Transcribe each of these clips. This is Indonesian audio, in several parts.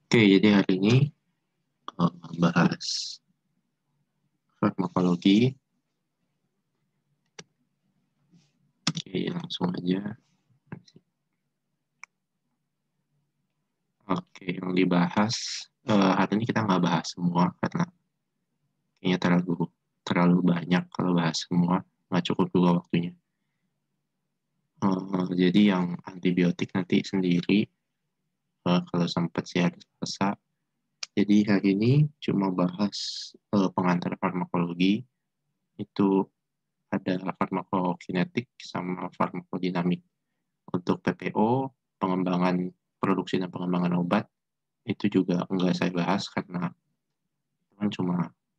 Oke, jadi hari ini bahas farmakologi. Oke, langsung aja. Oke, yang dibahas hari ini kita nggak bahas semua karena kayaknya terlalu banyak kalau bahas semua, nggak cukup juga waktunya. Jadi yang antibiotik nanti sendiri kalau sempat sih harus selesai. Jadi hari ini cuma bahas pengantar farmakologi, itu ada farmakokinetik sama farmakodinamik. Untuk PPO, pengembangan produksi dan pengembangan obat, itu juga enggak saya bahas karena itu kan cuma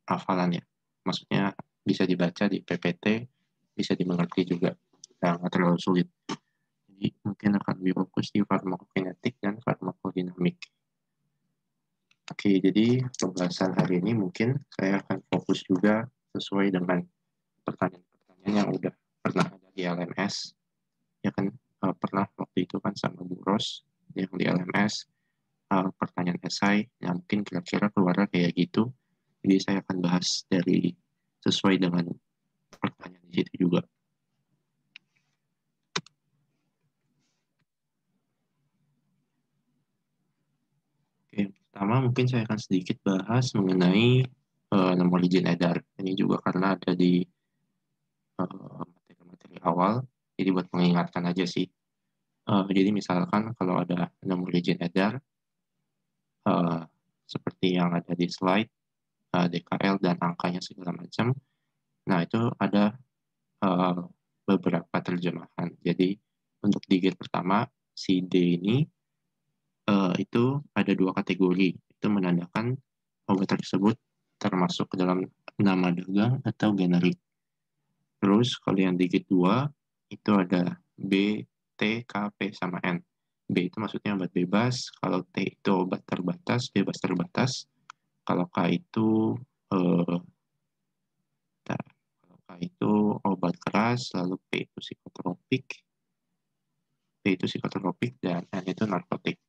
hafalan ya. Maksudnya bisa dibaca di PPT, bisa dimengerti juga. Nggak terlalu sulit. Jadi mungkin akan lebih fokus di farmakokinetik dan farmakodinamik. Oke, jadi pembahasan hari ini mungkin saya akan fokus juga sesuai dengan pertanyaan-pertanyaan yang udah pernah ada di LMS. Ya kan, pernah waktu itu kan sama Bu Ros yang di LMS, pertanyaan esai yang mungkin kira-kira keluarnya kayak gitu. Jadi saya akan bahas dari sesuai dengan pertanyaan di situ juga. Oke, pertama mungkin saya akan sedikit bahas mengenai nomor izin edar. Ini juga karena ada di materi-materi awal, jadi buat mengingatkan aja sih. Jadi misalkan kalau ada nomor izin edar, uh, seperti yang ada di slide, DKL dan angkanya segala macam, nah itu ada uh, beberapa terjemahan. Jadi untuk digit pertama, si D ini itu ada dua kategori. Itu menandakan obat tersebut termasuk ke dalam nama dagang atau generik. Terus kalau yang digit dua, itu ada B, T, K, P, sama N. B itu maksudnya obat bebas, kalau T itu obat terbatas, bebas terbatas. Kalau K itu eh, kalau K itu obat keras, lalu P itu psikotropik, P itu psikotropik, dan N itu narkotik.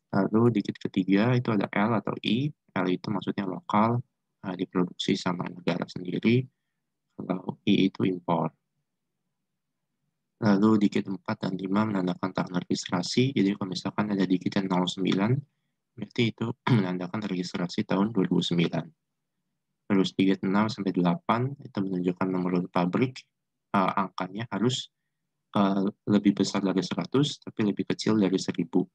Lalu digit ketiga itu ada L atau I. L itu maksudnya lokal, diproduksi sama negara sendiri. Kalau I itu impor. Lalu digit 4 dan 5 menandakan tanggal registrasi. Jadi kalau misalkan ada digit yang 09, berarti itu menandakan registrasi tahun 2009. Terus digit 6 sampai 8 itu menunjukkan nomor urut pabrik. Angkanya harus lebih besar dari 100, tapi lebih kecil dari 1000.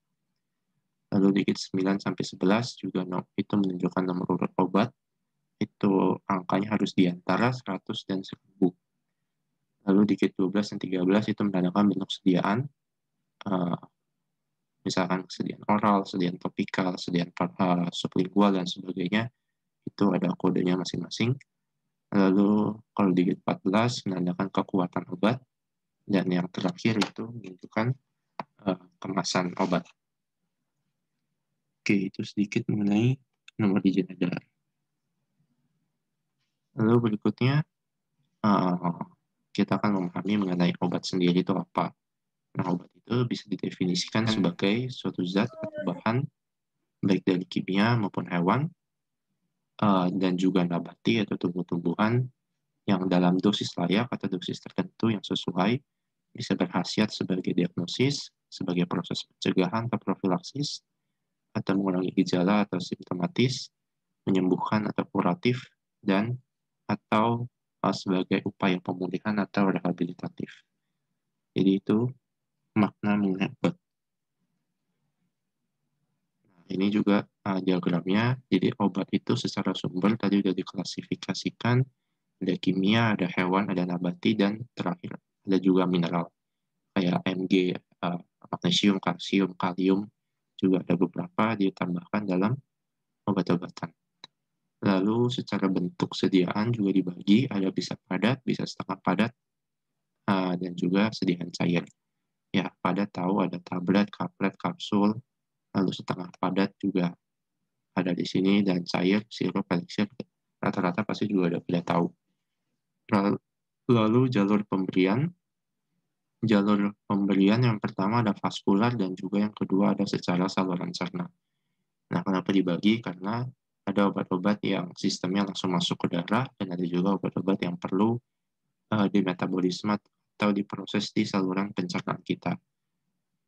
Lalu digit 9 sampai 11 juga itu menunjukkan nomor urut obat. Itu angkanya harus di antara 100 dan 1000. Lalu digit 12 dan 13 itu menandakan bentuk sediaan. Uh, Misalkan sediaan oral, sediaan topikal, sediaan sublingual, dan sebagainya. Itu ada kodenya masing-masing. Lalu kalau digit 14 menandakan kekuatan obat. Dan yang terakhir itu menunjukkan kemasan obat. Oke, itu sedikit mengenai nomor digit edar. Lalu berikutnya, kita akan memahami mengenai obat sendiri itu apa. Nah, obat itu bisa didefinisikan sebagai suatu zat atau bahan, baik dari kimia maupun hewan, dan juga nabati atau tumbuh-tumbuhan, yang dalam dosis layak atau dosis tertentu yang sesuai, bisa berkhasiat sebagai diagnosis, sebagai proses pencegahan atau profilaksis, atau mengurangi gejala atau simptomatis, menyembuhkan atau kuratif, dan atau sebagai upaya pemulihan atau rehabilitatif. Jadi itu makna mengenai obat. Nah, ini juga diagramnya. Jadi obat itu secara sumber tadi sudah diklasifikasikan. Ada kimia, ada hewan, ada nabati, dan terakhir ada juga mineral. Kayak Mg, magnesium, kalsium, kalium, juga ada beberapa ditambahkan dalam obat-obatan. Lalu secara bentuk sediaan juga dibagi, ada bisa padat, bisa setengah padat, dan juga sediaan cair. Ya, padat tahu ada tablet, kaplet, kapsul, lalu setengah padat juga ada di sini, dan cair, sirup, elixir, rata-rata pasti juga ada pada tahu. Lalu jalur pemberian yang pertama ada vaskular dan juga yang kedua ada secara saluran cerna. Nah, kenapa dibagi? Karena ada obat-obat yang sistemnya langsung masuk ke darah, dan ada juga obat-obat yang perlu di metabolisme atau diproses di saluran pencernaan kita.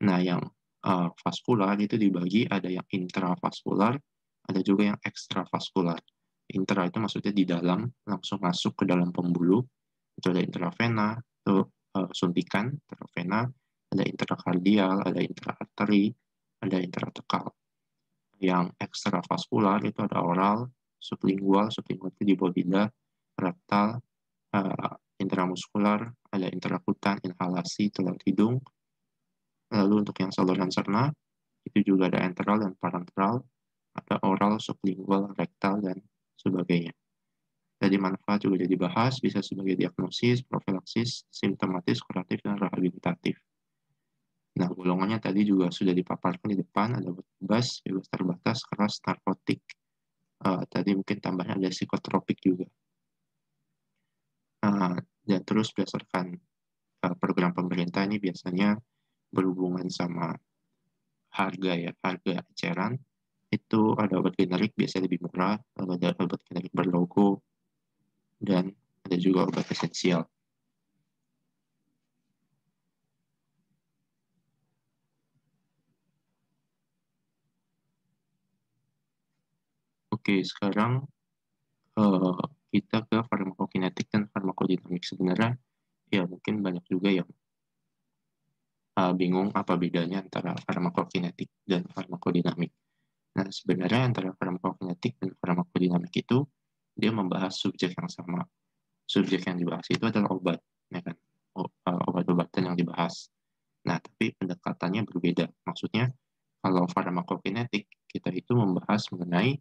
Nah, yang vaskular itu dibagi, ada yang intravaskular, ada juga yang ekstravaskular. Intra itu maksudnya di dalam, langsung masuk ke dalam pembuluh. Itu ada intravena, itu suntikan, intravena, ada intrakardial, ada intraarteri, ada intratekal. Yang ekstravaskular itu ada oral, sublingual itu di bawah lidah, rektal, intramuskular, ada intrakutan, inhalasi, telan hidung. Lalu untuk yang saluran cerna, itu juga ada enteral dan parenteral, ada oral, sublingual, rektal, dan sebagainya. Jadi manfaat juga jadi dibahas, bisa sebagai diagnosis, profilaksis, simptomatis, kuratif, dan rehabilitatif. Nah, golongannya tadi juga sudah dipaparkan di depan, ada bebas, bebas terbatas, keras, narkotik. Tadi mungkin tambahnya ada psikotropik juga. Dan terus berdasarkan program pemerintah ini biasanya berhubungan sama harga ya, harga eceran. Itu ada obat generik biasanya lebih murah, ada obat generik berlogo, dan ada juga obat esensial. Oke, sekarang uh, kita ke farmakokinetik dan farmakodinamik. Sebenarnya ya mungkin banyak juga yang bingung apa bedanya antara farmakokinetik dan farmakodinamik. Nah, sebenarnya antara farmakokinetik dan farmakodinamik itu dia membahas subjek yang sama. Subjek yang dibahas itu adalah obat, ya kan? Obat-obatan yang dibahas. Nah, tapi pendekatannya berbeda. Maksudnya, kalau farmakokinetik, kita itu membahas mengenai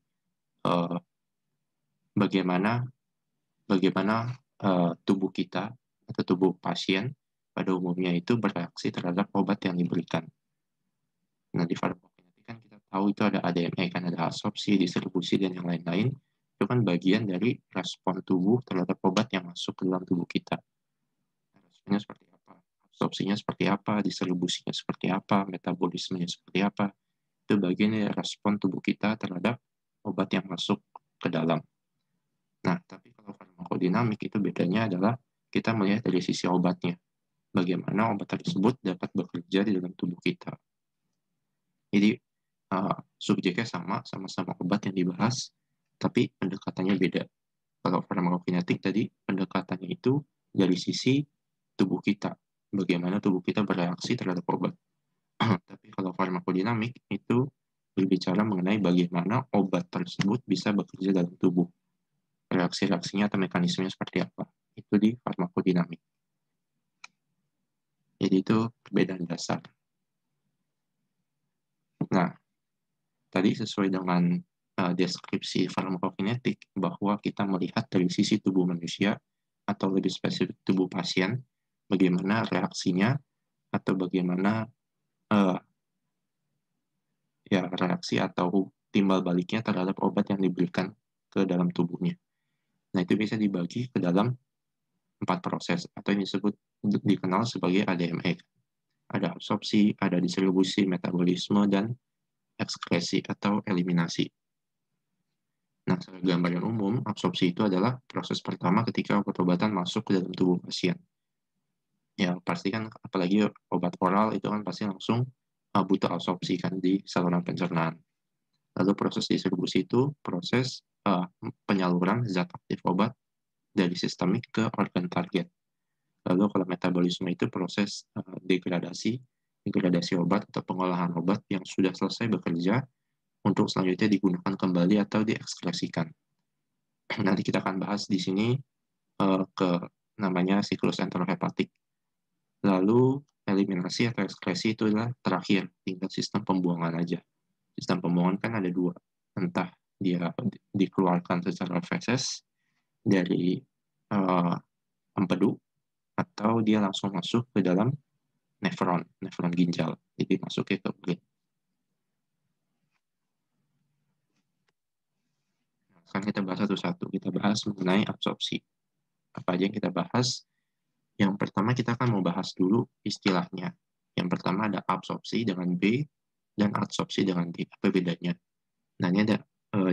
uh, bagaimana bagaimana tubuh kita atau tubuh pasien pada umumnya itu bereaksi terhadap obat yang diberikan. Nah, di farmakokinetik kan kita tahu itu ada ADME, kan ada absorpsi, distribusi, dan yang lain-lain. Itu kan bagian dari respon tubuh terhadap obat yang masuk ke dalam tubuh kita. Responnya seperti apa? Absorpsinya seperti apa? Distribusinya seperti apa? Metabolismenya seperti apa? Itu bagian dari respon tubuh kita terhadap obat yang masuk ke dalam. Nah, tapi kalau farmakodinamik itu bedanya adalah kita melihat dari sisi obatnya. Bagaimana obat tersebut dapat bekerja di dalam tubuh kita. Jadi, subjeknya sama-sama obat yang dibahas, tapi pendekatannya beda. Kalau farmakokinetik tadi, pendekatannya itu dari sisi tubuh kita. Bagaimana tubuh kita bereaksi terhadap obat. Tapi kalau farmakodinamik itu berbicara mengenai bagaimana obat tersebut bisa bekerja dalam tubuh. Reaksi-reaksinya atau mekanismenya seperti apa. Itu di farmakodinamik. Jadi itu perbedaan dasar. Nah, tadi sesuai dengan deskripsi farmakokinetik bahwa kita melihat dari sisi tubuh manusia atau lebih spesifik tubuh pasien, bagaimana reaksinya atau bagaimana uh, ya reaksi atau timbal baliknya terhadap obat yang diberikan ke dalam tubuhnya. Nah, itu bisa dibagi ke dalam 4 proses atau yang disebut dikenal sebagai ADME. Ada absorpsi, ada distribusi, metabolisme, dan ekskresi atau eliminasi. Nah, gambaran umum, absorpsi itu adalah proses pertama ketika obat-obatan masuk ke dalam tubuh pasien. Ya, pasti kan, apalagi obat oral itu kan pasti langsung butuh absorpsi kan di saluran pencernaan. Lalu proses distribusi itu proses penyaluran zat aktif obat dari sistemik ke organ target. Lalu kalau metabolisme itu proses degradasi obat atau pengolahan obat yang sudah selesai bekerja untuk selanjutnya digunakan kembali atau diekskresikan. Nanti kita akan bahas di sini ke namanya siklus enterohepatik. Lalu eliminasi atau ekskresi itu adalah terakhir, tinggal sistem pembuangan aja. Sistem pembuangan kan ada dua, entah dia dikeluarkan secara feses dari empedu atau dia langsung masuk ke dalam nefron ginjal, jadi masuknya ke urin. Sekarang kita bahas satu-satu, kita bahas mengenai absorpsi. Apa aja yang kita bahas? Yang pertama kita akan mau bahas dulu istilahnya. Yang pertama ada absorpsi dengan B dan adsorpsi dengan D. Apa bedanya? Nah, ini ada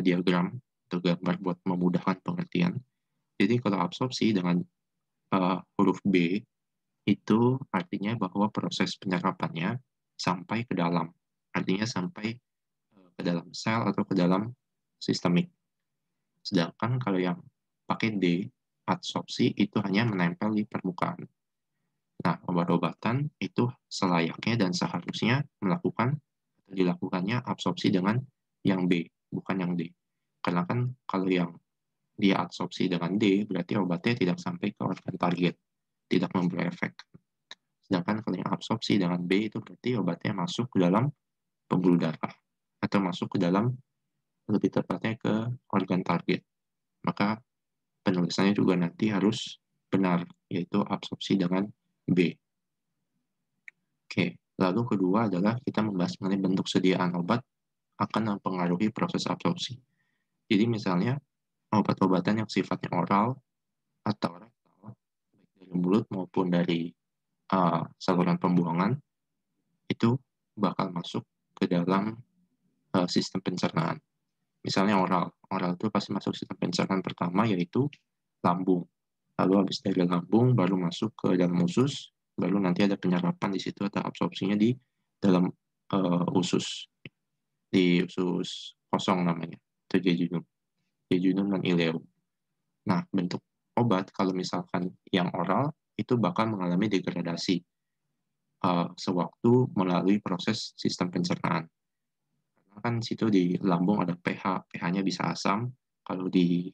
diagram atau gambar buat memudahkan pengertian. Jadi kalau absorpsi dengan huruf B itu artinya bahwa proses penyerapannya sampai ke dalam. Artinya sampai ke dalam sel atau ke dalam sistemik. Sedangkan kalau yang pakai D, adsorpsi itu hanya menempel di permukaan. Nah, obat-obatan itu selayaknya dan seharusnya melakukan atau dilakukannya absorpsi dengan yang B, bukan yang D. Karena kan kalau yang dia absorpsi dengan D, berarti obatnya tidak sampai ke organ target, tidak memberi efek. Sedangkan kalau yang absorpsi dengan B itu berarti obatnya masuk ke dalam pembuluh darah atau masuk ke dalam, lebih tepatnya ke organ target. Maka penulisannya juga nanti harus benar, yaitu absorpsi dengan B. Oke, lalu kedua adalah kita membahas mengenai bentuk sediaan obat akan mempengaruhi proses absorpsi. Jadi misalnya obat-obatan yang sifatnya oral atau rektal, baik dari mulut maupun dari saluran pembuangan, itu bakal masuk ke dalam sistem pencernaan. Misalnya oral, oral itu pasti masuk sistem pencernaan pertama yaitu lambung. Lalu habis dari lambung baru masuk ke dalam usus, baru nanti ada penyerapan di situ atau absorpsinya di dalam usus, di usus kosong namanya, itu jejunum, jejunum dan ileum. Nah, bentuk obat kalau misalkan yang oral itu bakal mengalami degradasi sewaktu melalui proses sistem pencernaan. Karena kan situ di lambung ada pH, pH-nya bisa asam, kalau di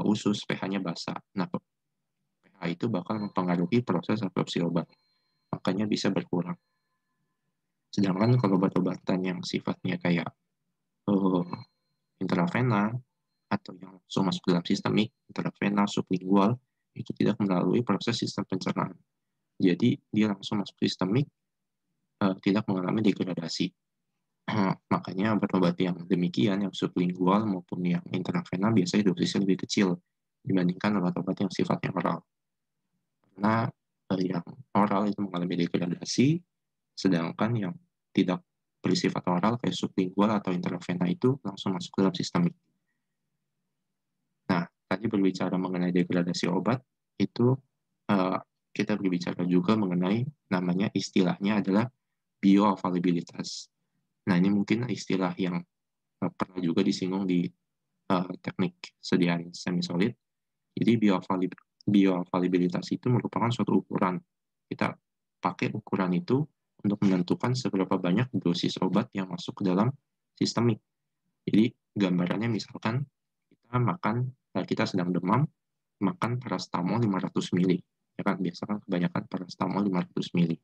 usus pH-nya basa. Nah, pH itu bakal mempengaruhi proses absorpsi obat, makanya bisa berkurang. Sedangkan kalau obat-obatan yang sifatnya kayak uh, intravena atau yang langsung masuk dalam sistemik, intravena, sublingual, itu tidak melalui proses sistem pencernaan. Jadi dia langsung masuk sistemik, tidak mengalami degradasi. Makanya obat-obat yang demikian, yang sublingual maupun yang intravena, biasanya dosisnya lebih kecil dibandingkan obat-obat yang sifatnya oral. Karena yang oral itu mengalami degradasi, sedangkan yang tidak bersifat oral kayak sublingual atau intravena itu langsung masuk ke dalam sistemik. Nah, tadi berbicara mengenai degradasi obat, itu kita berbicara juga mengenai namanya istilahnya adalah bioavailabilitas. Nah, ini mungkin istilah yang pernah juga disinggung di teknik sediaan semi-solid. Jadi bioavailabilitas itu merupakan suatu ukuran. Kita pakai ukuran itu untuk menentukan seberapa banyak dosis obat yang masuk ke dalam sistemik. Jadi gambarannya misalkan kita makan, kita sedang demam, makan paracetamol 500 mili. Ya kan, biasa kan kebanyakan paracetamol 500 mili.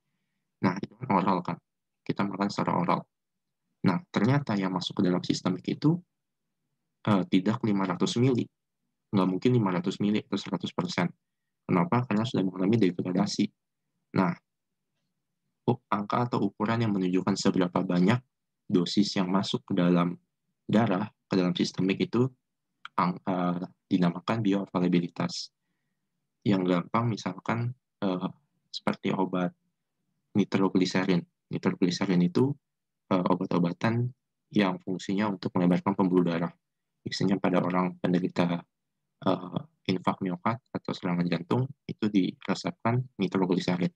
Nah, itu kan oral kan. Kita makan secara oral. Nah, ternyata yang masuk ke dalam sistemik itu tidak 500 mili. Nggak mungkin 500 mili atau 100%. Kenapa? Karena sudah mengalami degradasi. Nah, angka atau ukuran yang menunjukkan seberapa banyak dosis yang masuk ke dalam darah, ke dalam sistemik itu dinamakan bioavailabilitas. Yang gampang misalkan seperti obat nitrogliserin. Nitrogliserin itu obat-obatan yang fungsinya untuk melebarkan pembuluh darah. Biasanya pada orang penderita infak miokard atau serangan jantung itu diresepkan nitrogliserin.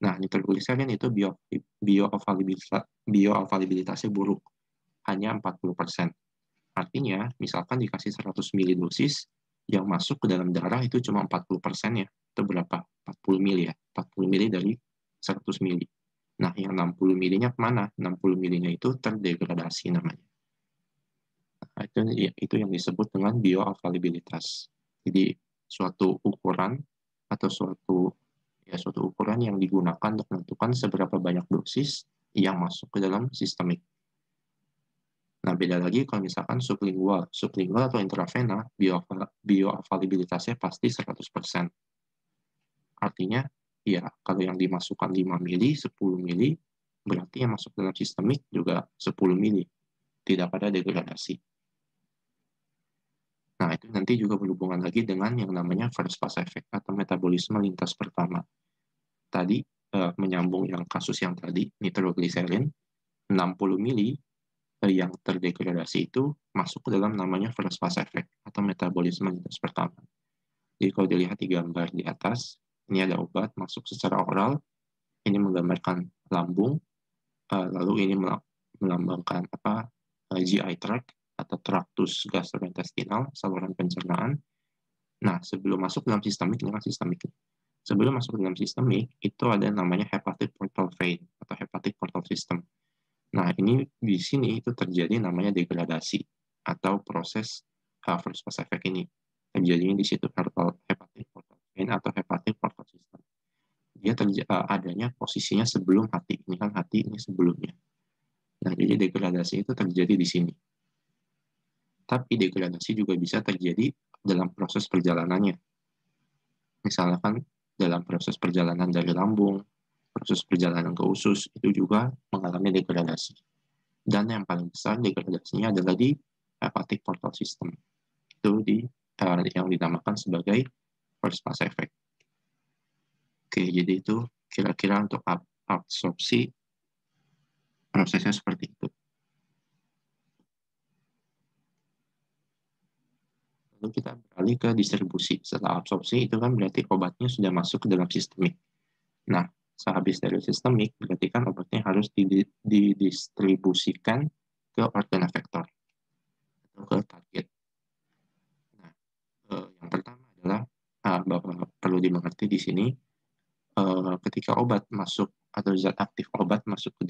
Nah, nitrogliserin itu bioavailabilitasnya buruk, hanya 40%. Artinya, misalkan dikasih 100 mili dosis, yang masuk ke dalam darah itu cuma 40% ya. Itu berapa? 40 mili ya. 40 mili dari 100 mili. Nah, yang 60 milinya kemana? 60 milinya itu terdegradasi namanya. Nah, itu yang disebut dengan bioavailabilitas. Jadi, suatu ukuran atau suatu ukuran yang digunakan untuk menentukan seberapa banyak dosis yang masuk ke dalam sistemik. Nah, beda lagi kalau misalkan sublingual. Sublingual atau intravena, bioavailabilitasnya pasti 100%. Artinya, ya, kalau yang dimasukkan 5 mili, 10 mili, berarti yang masuk dalam sistemik juga 10 mili. Tidak ada degradasi. Nah, itu nanti juga berhubungan lagi dengan yang namanya first pass effect atau metabolisme lintas pertama. Tadi, menyambung yang kasus yang tadi, nitrogliserin, 60 mili yang terdegradasi itu masuk ke dalam namanya first pass effect atau metabolisme lintas pertama. Jadi kalau dilihat di gambar di atas, ini ada obat masuk secara oral, ini menggambarkan lambung, lalu ini melambangkan GI tract atau traktus gastrointestinal, saluran pencernaan. Nah, sebelum masuk dalam sistemik, ini kan sistemik. Sebelum masuk dalam sistemik, itu ada namanya hepatic portal vein atau hepatic portal system. Nah, ini di sini itu terjadi namanya degradasi atau proses first pass effect ini. Terjadi di situ hepatic portal vein atau hepatic portal system. Dia adanya posisinya sebelum hati. Ini kan hati, ini sebelumnya. Nah, jadi degradasi itu terjadi di sini. Tapi degradasi juga bisa terjadi dalam proses perjalanannya. Misalkan dalam proses perjalanan dari lambung, proses perjalanan ke usus, itu juga mengalami degradasi. Dan yang paling besar degradasinya adalah di hepatic portal system. Itu yang dinamakan sebagai first pass effect. Oke, jadi itu kira-kira untuk absorpsi prosesnya seperti itu. Lalu kita beralih ke distribusi. Setelah absorpsi itu kan berarti obatnya sudah masuk ke dalam sistemik. Nah, sehabis dari sistemik berarti kan obatnya harus didistribusikan ke organ efektor atau ke target. Nah, yang pertama adalah bahwa perlu dimengerti di sini ketika obat masuk atau zat aktif obat masuk ke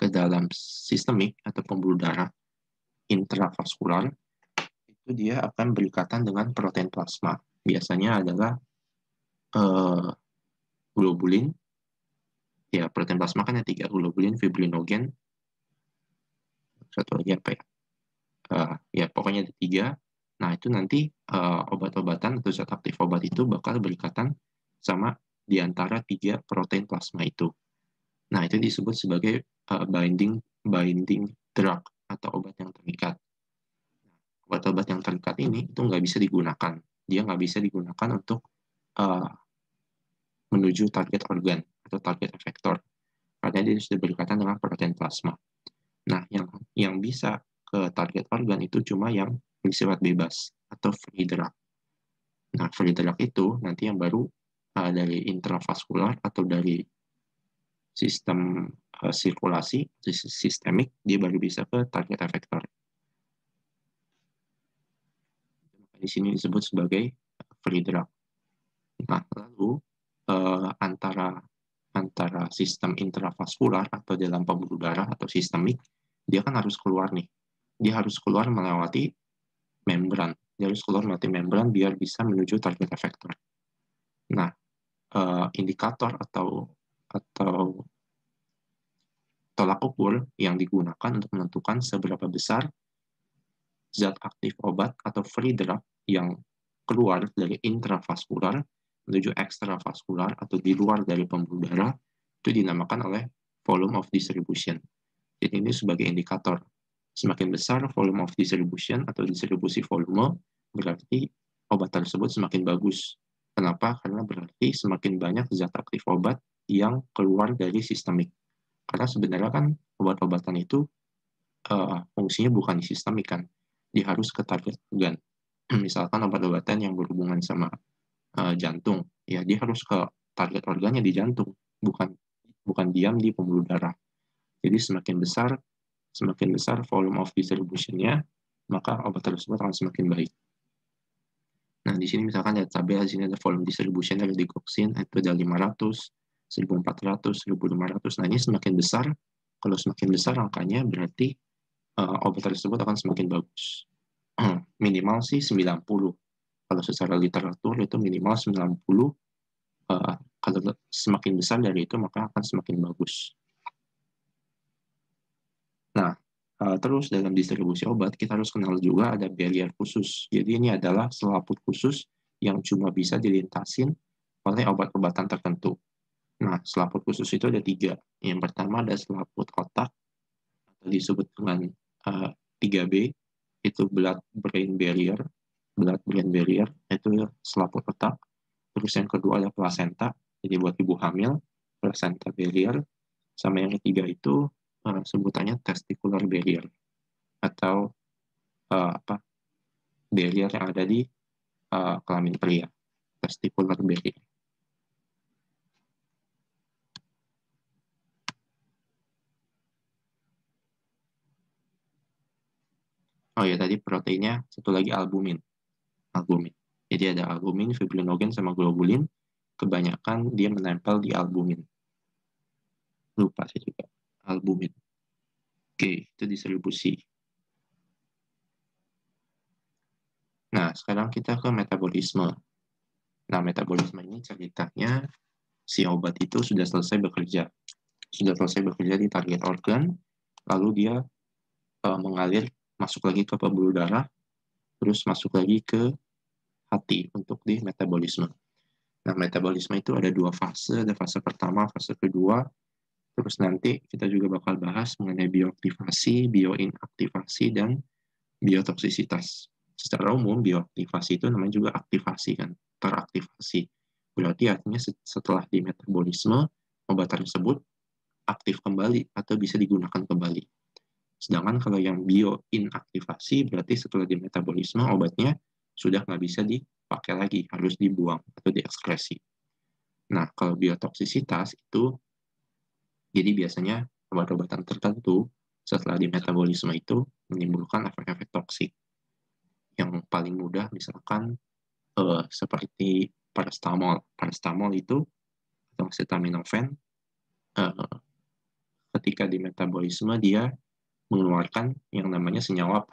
dalam sistemik atau pembuluh darah intravaskular, itu dia akan berikatan dengan protein plasma. Biasanya adalah globulin. Ya, protein plasma kan ada 3, globulin, fibrinogen, satu lagi apa ya? Ya, pokoknya ada 3. Nah, itu nanti obat-obatan atau zat aktif obat itu bakal berikatan sama di antara 3 protein plasma itu. Nah, itu disebut sebagai binding drug atau obat yang terikat. Obat-obat yang terikat ini itu nggak bisa digunakan. Dia nggak bisa digunakan untuk menuju target organ atau target efektor. Karena dia sudah berikatan dengan protein plasma. Nah, yang bisa ke target organ itu cuma yang bersifat bebas atau free drug. Nah, free drug itu nanti yang baru dari intravaskular atau dari sistem sirkulasi, sistemik, dia baru bisa ke target efektor. Di sini disebut sebagai free drug. Nah, lalu antara sistem intravaskular atau dalam pembuluh darah atau sistemik, dia kan harus keluar nih. Dia harus keluar melewati membran. Dia harus keluar melewati membran biar bisa menuju target efektor. Nah, indikator atau tolak ukur yang digunakan untuk menentukan seberapa besar zat aktif obat atau free drug yang keluar dari intravaskular menuju ekstravaskular atau di luar dari pembuluh darah itu dinamakan oleh volume of distribution. Jadi ini sebagai indikator. Semakin besar volume of distribution atau distribusi volume, berarti obat tersebut semakin bagus. Kenapa? Karena berarti semakin banyak zat aktif obat yang keluar dari sistemik. Karena sebenarnya kan obat-obatan itu fungsinya bukan di sistemik kan. Dia harus ke target organ. Misalkan obat-obatan yang berhubungan sama jantung, ya dia harus ke target organnya di jantung, bukan diam di pembuluh darah. Jadi semakin besar volume of distribution-nya, maka obat tersebut akan semakin baik. Nah, di sini misalkan ada tabel, di sini ada volume distribution dari digoxin, itu ada 500, 1400, 1500. Nah, ini semakin besar. Kalau semakin besar angkanya, berarti obat tersebut akan semakin bagus. Minimal sih 90. Kalau secara literatur itu minimal 90. Kalau semakin besar dari itu, maka akan semakin bagus. Nah, terus dalam distribusi obat, kita harus kenal juga ada barrier khusus. Jadi ini adalah selaput khusus yang cuma bisa dilintasin oleh obat-obatan tertentu. Nah, selaput khusus itu ada 3. Yang pertama ada selaput otak, atau disebut dengan 3B, itu blood-brain barrier. Blood-brain barrier itu selaput otak. Terus yang kedua ada placenta, jadi buat ibu hamil, placenta barrier. Sama yang ketiga itu sebutannya testicular barrier atau barrier yang ada di kelamin pria, testicular barrier. Oh ya, tadi proteinnya satu lagi albumin. Jadi ada albumin, fibrinogen, sama globulin. Kebanyakan dia menempel di albumin. Lupa saya juga. Albumin. Oke, itu distribusi. Nah, sekarang kita ke metabolisme. Nah, metabolisme ini ceritanya si obat itu sudah selesai bekerja. Sudah selesai bekerja di target organ, lalu dia mengalir masuk lagi ke pembuluh darah, terus masuk lagi ke hati untuk di metabolisme. Nah, metabolisme itu ada dua fase, ada fase pertama, fase kedua, terus nanti kita juga bakal bahas mengenai bioaktivasi, bioinaktivasi, dan biotoksisitas. Secara umum, bioaktivasi itu namanya juga aktivasi kan, teraktivasi. Berarti artinya setelah di metabolisme, obat tersebut aktif kembali atau bisa digunakan kembali. Sedangkan kalau yang bioinaktivasi, berarti setelah di metabolisme, obatnya sudah nggak bisa dipakai lagi, harus dibuang atau diekskresi. Nah, kalau biotoksisitas itu, jadi biasanya obat-obatan tertentu setelah di metabolisme itu menimbulkan efek-efek toksik. Yang paling mudah misalkan seperti paracetamol. Paracetamol itu atau acetaminophen ketika di metabolisme dia mengeluarkan yang namanya senyawa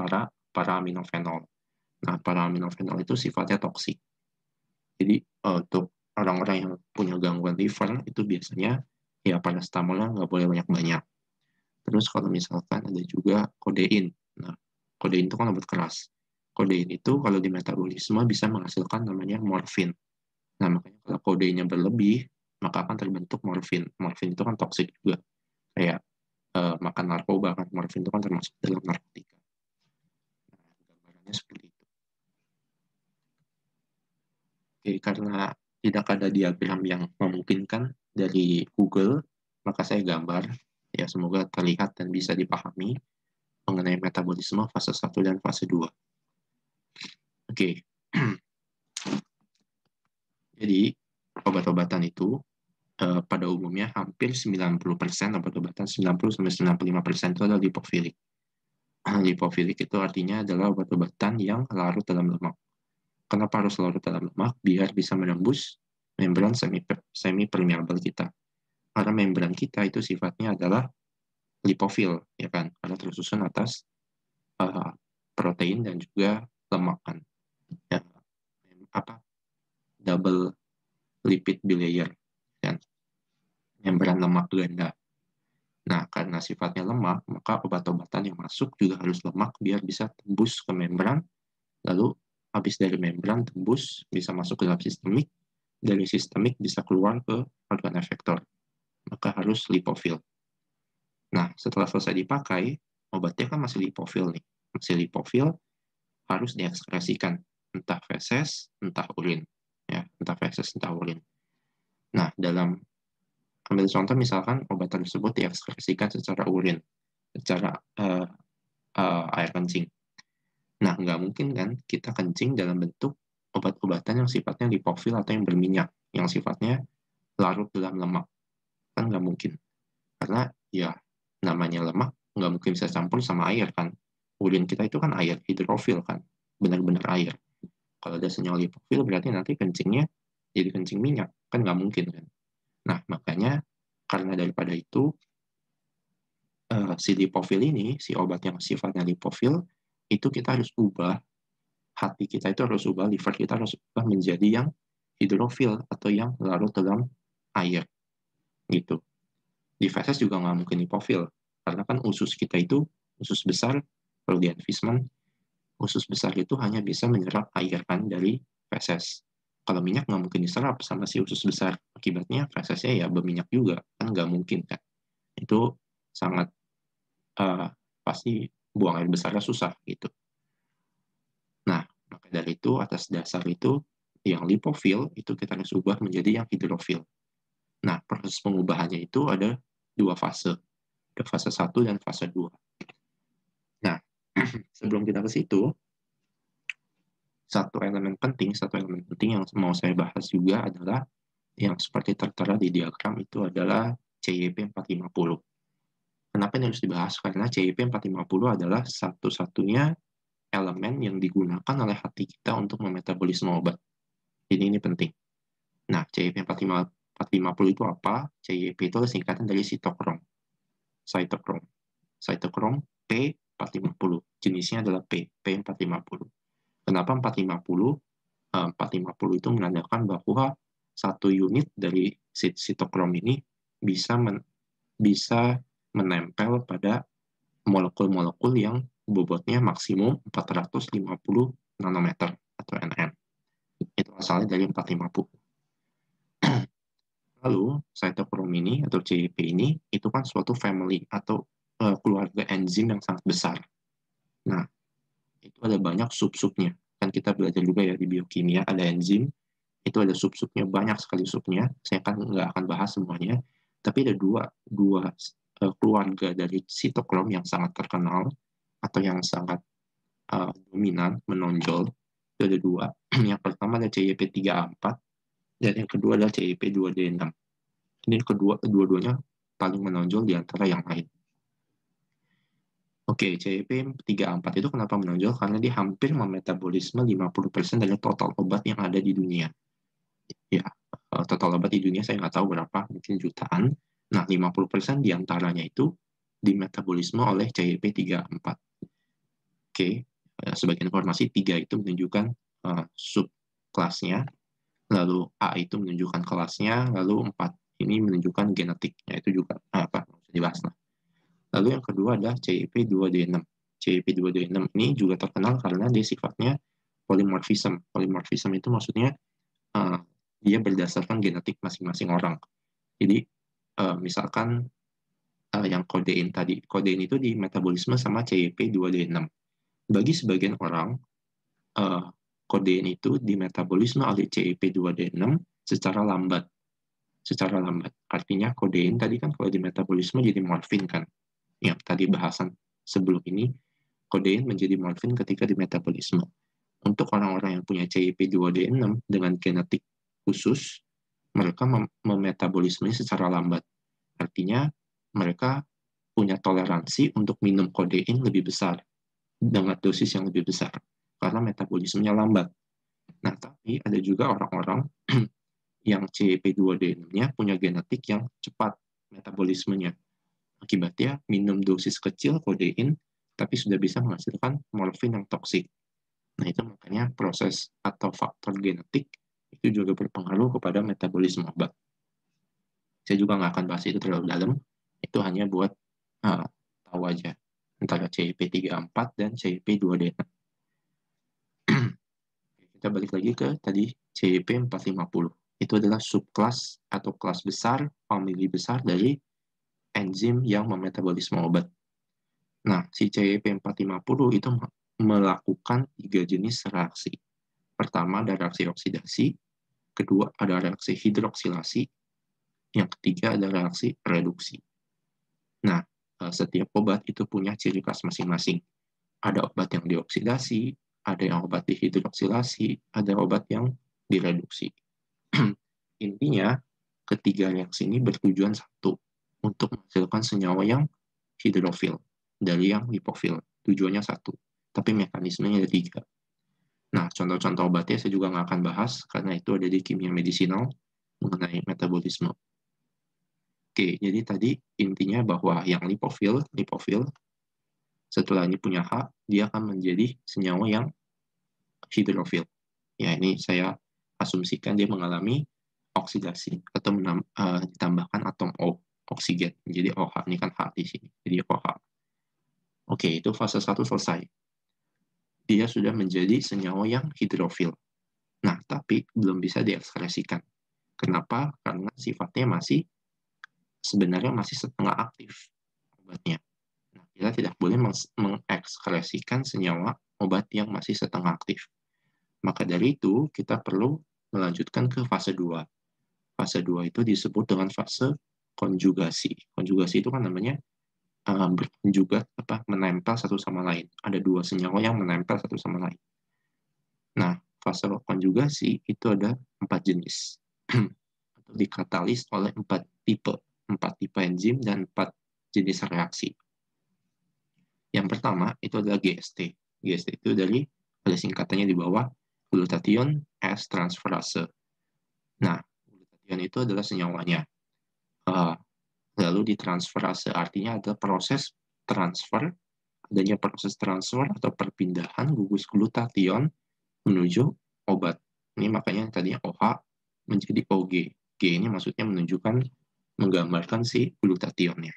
para-aminofenol. Nah, para-aminofenol itu sifatnya toksik. Jadi untuk orang-orang yang punya gangguan liver itu biasanya ya paracetamolnya nggak boleh banyak-banyak. Terus kalau misalkan ada juga kodein. Nah, kodein itu kan obat keras. Kodein itu kalau di metabolisme bisa menghasilkan namanya morfin. Nah, makanya kalau kodeinnya berlebih, maka akan terbentuk morfin. Morfin itu kan toksik juga. Kayak makan narkoba kan. Morfin itu kan termasuk dalam narkotika. Nah, gambarannya seperti itu. Oke, karena tidak ada diagram yang memungkinkan dari Google, maka saya gambar. Ya, semoga terlihat dan bisa dipahami mengenai metabolisme fase 1 dan fase 2. Oke. Jadi, obat-obatan itu pada umumnya hampir 90% obat-obatan, 90-95% itu adalah lipofilik. Lipofilik itu artinya adalah obat-obatan yang larut dalam lemak. Kenapa harus larut dalam lemak? Biar bisa menembus membran semi permeabel kita. Karena membran kita itu sifatnya adalah lipofil, ya kan? Karena tersusun atas protein dan juga lemak kan. Ya, double lipid bilayer, kan? Membran lemak ganda. Nah, karena sifatnya lemak, maka obat-obatan yang masuk juga harus lemak biar bisa tembus ke membran, lalu habis dari membran tembus, bisa masuk ke dalam sistemik, dari sistemik bisa keluar ke organ efektor. Maka harus lipofil. Nah, setelah selesai dipakai, obatnya kan masih lipofil nih. Masih lipofil, harus diekskresikan. Entah feses, entah urin. Ya, entah feses, entah urin. Nah, dalam ambil contoh misalkan obat tersebut diekskresikan secara urin, secara air kencing. Nah, nggak mungkin kan kita kencing dalam bentuk obat-obatan yang sifatnya lipofil atau yang berminyak, yang sifatnya larut dalam lemak. Kan nggak mungkin. Karena ya namanya lemak nggak mungkin bisa campur sama air kan. Urin kita itu kan air, hidrofil kan. Benar-benar air. Kalau ada senyawa lipofil berarti nanti kencingnya jadi kencing minyak. Kan nggak mungkin kan. Nah, makanya karena daripada itu si lipofil ini, si obat yang sifatnya lipofil, itu kita harus ubah, hati kita itu harus ubah, liver kita harus ubah menjadi yang hidrofil atau yang larut dalam air. Gitu. Di feses juga nggak mungkin lipofil, karena kan usus kita itu, usus besar, kalau di Advisman, usus besar itu hanya bisa menyerap air kan dari feses. Kalau minyak nggak mungkin diserap sama si usus besar. Akibatnya fesesnya ya berminyak juga. Kan nggak mungkin kan. Itu sangat pasti buang air besarnya susah gitu. Nah, maka dari itu atas dasar itu yang lipofil itu kita harus ubah menjadi yang hidrofil. Nah, proses pengubahannya itu ada dua fase. Ada fase 1 dan fase 2. Nah, sebelum kita ke situ, satu elemen penting yang mau saya bahas juga adalah yang seperti tertera di diagram itu adalah CYP 450. Kenapa ini harus dibahas? Karena CYP 450 adalah satu-satunya elemen yang digunakan oleh hati kita untuk memetabolisme obat. Jadi ini penting. Nah, CYP 450 itu apa? CYP itu singkatan dari cytochrome. Cytochrome P450. Jenisnya adalah P450. Kenapa 450? 450 itu menandakan bahwa satu unit dari cytochrome ini bisa menempel pada molekul-molekul yang bobotnya maksimum 450 nanometer atau nm. Itu asalnya dari 450. Lalu, cytochrome ini atau CYP ini itu kan suatu family atau keluarga enzim yang sangat besar. Nah, itu ada banyak sub-subnya. Kan kita belajar juga ya di biokimia, ada enzim, itu ada sub-subnya, banyak sekali subnya. Saya kan nggak akan bahas semuanya, tapi ada dua keluarga dari cytochrome yang sangat terkenal atau yang sangat dominan, menonjol. Itu ada dua. Yang pertama ada CYP3A4 dan yang kedua adalah CYP2D6. Ini kedua-duanya paling menonjol di antara yang lain. Oke, CYP3A4 itu kenapa menonjol? Karena dia hampir memetabolisme 50% dari total obat yang ada di dunia. Ya, total obat di dunia saya nggak tahu berapa, mungkin jutaan. Nah, 50% diantaranya itu dimetabolisme oleh CYP3A4. Oke, sebagai informasi, 3 itu menunjukkan subkelasnya, lalu A itu menunjukkan kelasnya, lalu 4 ini menunjukkan genetiknya. Itu juga apa harus dibahas lah. Lalu yang kedua adalah CYP2D6. CYP2D6 ini juga terkenal karena dia sifatnya polymorphism. Polymorphism itu maksudnya dia berdasarkan genetik masing-masing orang. Jadi misalkan yang kodein tadi, kodein itu di metabolisme sama CYP2D6. Bagi sebagian orang, kodein itu di metabolisme oleh CYP2D6 secara lambat. Artinya kodein tadi kan kalau di metabolisme jadi morfin kan. Yang tadi bahasan sebelum ini, kodein menjadi morfin ketika di metabolisme. Untuk orang-orang yang punya CYP2D6 dengan genetik khusus, mereka memetabolismenya secara lambat. Artinya mereka punya toleransi untuk minum kodein lebih besar dengan dosis yang lebih besar karena metabolismenya lambat. Nah, tapi ada juga orang-orang yang CYP2D6-nya punya genetik yang cepat metabolismenya. Akibatnya minum dosis kecil kodein tapi sudah bisa menghasilkan morfin yang toksik. Nah, itu makanya proses atau faktor genetik itu juga berpengaruh kepada metabolisme obat. Saya juga nggak akan bahas itu terlalu dalam, itu hanya buat tahu aja antara CYP3A4 dan CYP2D6. Kita balik lagi ke tadi CYP450. Itu adalah subkelas atau kelas besar, famili besar dari enzim yang memetabolisme obat. Nah, si CYP450 itu melakukan 3 jenis reaksi. Pertama ada reaksi oksidasi, kedua ada reaksi hidroksilasi, yang ketiga ada reaksi reduksi. Nah, setiap obat itu punya ciri khas masing-masing. Ada obat yang dioksidasi, ada yang obat dihidroksilasi, ada obat yang direduksi. Intinya, ketiga reaksi ini bertujuan satu, untuk menghasilkan senyawa yang hidrofil dari yang lipofil. Tujuannya satu, tapi mekanismenya ada 3. Nah, contoh-contoh obatnya saya juga nggak akan bahas, karena itu ada di kimia medisinal mengenai metabolisme. Oke, jadi tadi intinya bahwa yang lipofil, setelah ini punya H, dia akan menjadi senyawa yang hidrofil. Ya, ini saya asumsikan dia mengalami oksidasi atau ditambahkan atom O, oksigen. Jadi OH, ini kan H di sini. Jadi OH. Oke, itu fase 1 selesai. Dia sudah menjadi senyawa yang hidrofil. Nah, tapi belum bisa diekskresikan. Kenapa? Karena sifatnya sebenarnya masih setengah aktif obatnya. Nah, kita tidak boleh mengekskresikan senyawa obat yang masih setengah aktif. Maka dari itu, kita perlu melanjutkan ke fase 2. Fase 2 itu disebut dengan fase konjugasi. Konjugasi itu kan namanya juga menempel satu sama lain. Ada 2 senyawa yang menempel satu sama lain. Nah, fase konjugasi itu ada 4 jenis. Atau dikatalis oleh 4 tipe enzim dan 4 jenis reaksi. Yang pertama itu adalah GST. GST itu ada singkatannya di bawah, glutathione S transferase. Nah, glutathione itu adalah senyawanya. Lalu ditransferase, artinya ada proses transfer, adanya proses transfer atau perpindahan gugus glutathione menuju obat. Ini makanya tadinya OH menjadi OG. G ini maksudnya menggambarkan si glutathione-nya.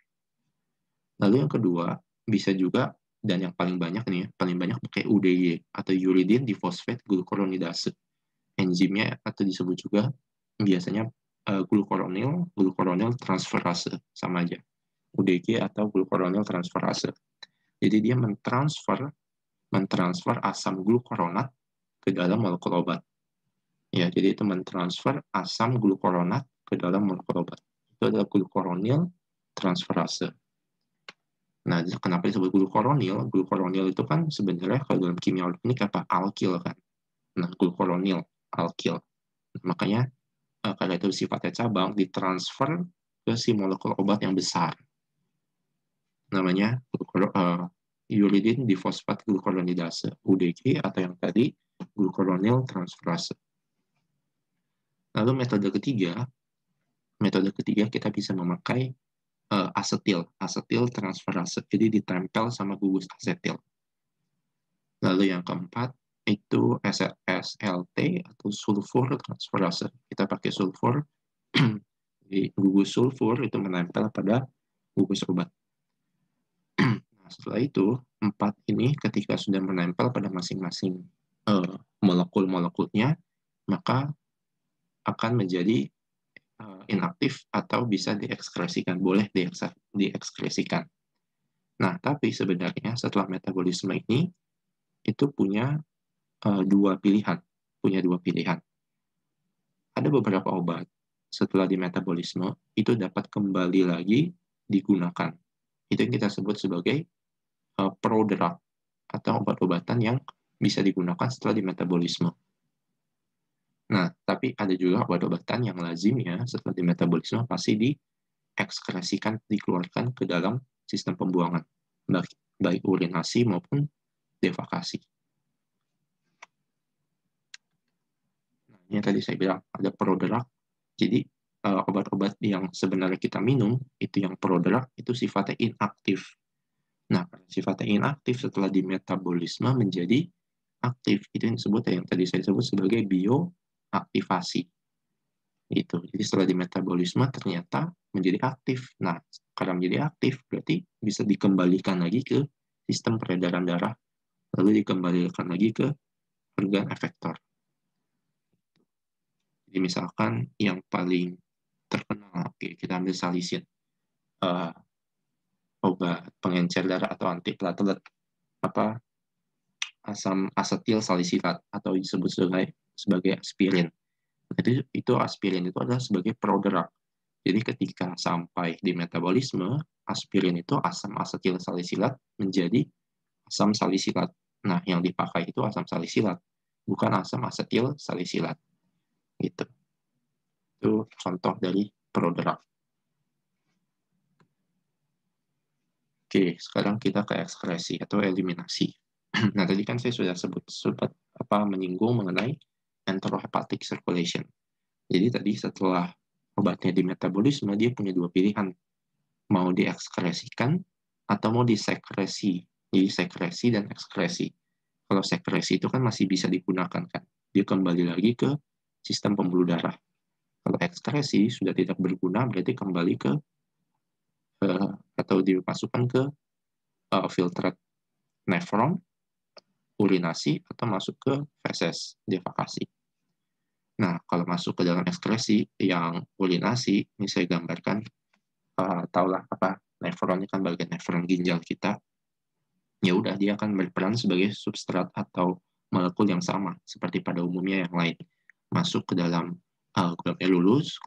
Lalu yang kedua, bisa juga, dan yang paling banyak nih, paling banyak pakai UDY atau uridine diphosphate glucuronidase. Enzimnya atau disebut juga biasanya glucuronil transferase, sama aja. UDG atau glucuronil transferase. Jadi dia mentransfer asam glucuronat ke dalam molekul obat. Ya, jadi itu mentransfer asam glucuronat ke dalam molekul obat. Itu adalah glucuronil transferase. Nah, kenapa disebut glucuronil? Glucuronil itu kan sebenarnya kalau dalam kimia organik alkil kan. Nah, glucuronil alkil. Makanya karena itu sifatnya cabang, ditransfer ke si molekul obat yang besar. Namanya uridine difosfat glucuronidase, UDG, atau yang tadi glucuronil transferase. Lalu metode ketiga kita bisa memakai asetil transferase, jadi ditempel sama gugus asetil. Lalu yang keempat itu SLT atau sulfur transferase. Kita pakai sulfur, di gugus sulfur itu menempel pada gugus obat. Nah, setelah itu, 4 ini ketika sudah menempel pada masing-masing molekul-molekulnya, maka akan menjadi inaktif atau bisa diekskresikan, boleh diekskresikan. Nah, tapi sebenarnya setelah metabolisme ini, itu punya dua pilihan. Ada beberapa obat setelah di metabolisme itu dapat kembali lagi digunakan. Itu yang kita sebut sebagai prodrug atau obat-obatan yang bisa digunakan setelah di metabolisme. Nah, tapi ada juga obat-obatan yang lazimnya setelah di metabolisme pasti diekskresikan, dikeluarkan ke dalam sistem pembuangan, baik urinasi maupun defekasi. Yang tadi saya bilang ada prodrug. Jadi obat-obat yang sebenarnya kita minum itu yang prodrug itu sifatnya inaktif. Nah, sifatnya inaktif setelah di metabolisme menjadi aktif. Itu yang disebut yang tadi saya sebut sebagai bioaktivasi. Itu. Jadi setelah di metabolisme ternyata menjadi aktif. Nah, karena menjadi aktif berarti bisa dikembalikan lagi ke sistem peredaran darah, lalu dikembalikan lagi ke organ efektor. Jadi misalkan yang paling terkenal, kita ambil salisin, obat pengencer darah atau antiplatelet, asam asetil salisilat atau disebut sebagai aspirin. Itu aspirin itu adalah sebagai prodrug. Jadi ketika sampai di metabolisme, aspirin itu asam asetil salisilat menjadi asam salisilat. Nah, yang dipakai itu asam salisilat, bukan asam asetil salisilat. Gitu. Itu contoh dari prodrug. Oke, sekarang kita ke ekskresi atau eliminasi. Nah, tadi kan saya sudah sempat menyinggung mengenai enterohepatic circulation. Jadi tadi setelah obatnya di metabolisme, dia punya dua pilihan. Mau diekskresikan atau mau disekresi. Jadi sekresi dan ekskresi. Kalau sekresi itu kan masih bisa digunakan kan. Dia kembali lagi ke sistem pembuluh darah. Kalau ekskresi sudah tidak berguna, berarti kembali ke atau dimasukkan ke filtrat nefron, urinasi, atau masuk ke feses, defekasi. Nah, kalau masuk ke dalam ekskresi yang urinasi, ini saya gambarkan, tahulah nefronnya kan bagian nefron ginjal kita. Ya udah, dia akan berperan sebagai substrat atau molekul yang sama seperti pada umumnya yang lain. Masuk ke dalam glomerulus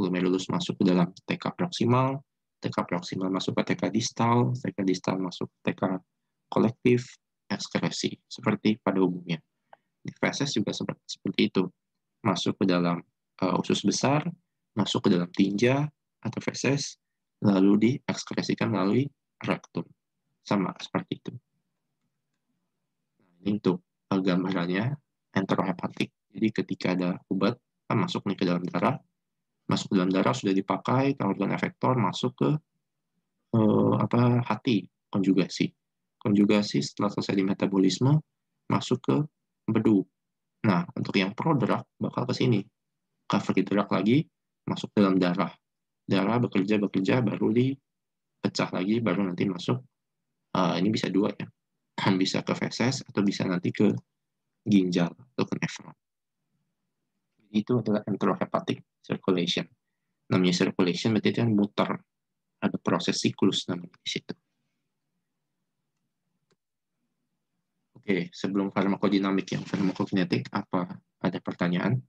masuk ke dalam TK proksimal, TK proksimal masuk ke TK distal masuk ke TK kolektif, ekskresi, seperti pada umumnya. Di feses juga seperti itu, masuk ke dalam usus besar, masuk ke dalam tinja atau feses, lalu diekskresikan melalui rektum. Sama seperti itu. Ini untuk gambarannya enterohepatik. Jadi ketika ada obat masuk nih ke dalam darah, masuk ke dalam darah sudah dipakai ke organ efektor, masuk ke hati, konjugasi. Konjugasi setelah selesai di metabolisme, masuk ke empedu. Nah, untuk yang prodrug bakal ke sini. Ke free drug lagi, masuk ke dalam darah. Darah bekerja, baru dipecah lagi, baru nanti masuk. Ini bisa dua ya. Bisa ke feses, atau bisa nanti ke ginjal, atau ke nefron. Itu adalah enterohepatic circulation. Namanya circulation berarti itu kan muter. Ada proses siklus namanya di situ. Oke, sebelum farmakodinamik yang farmakokinetik, apa ada pertanyaan?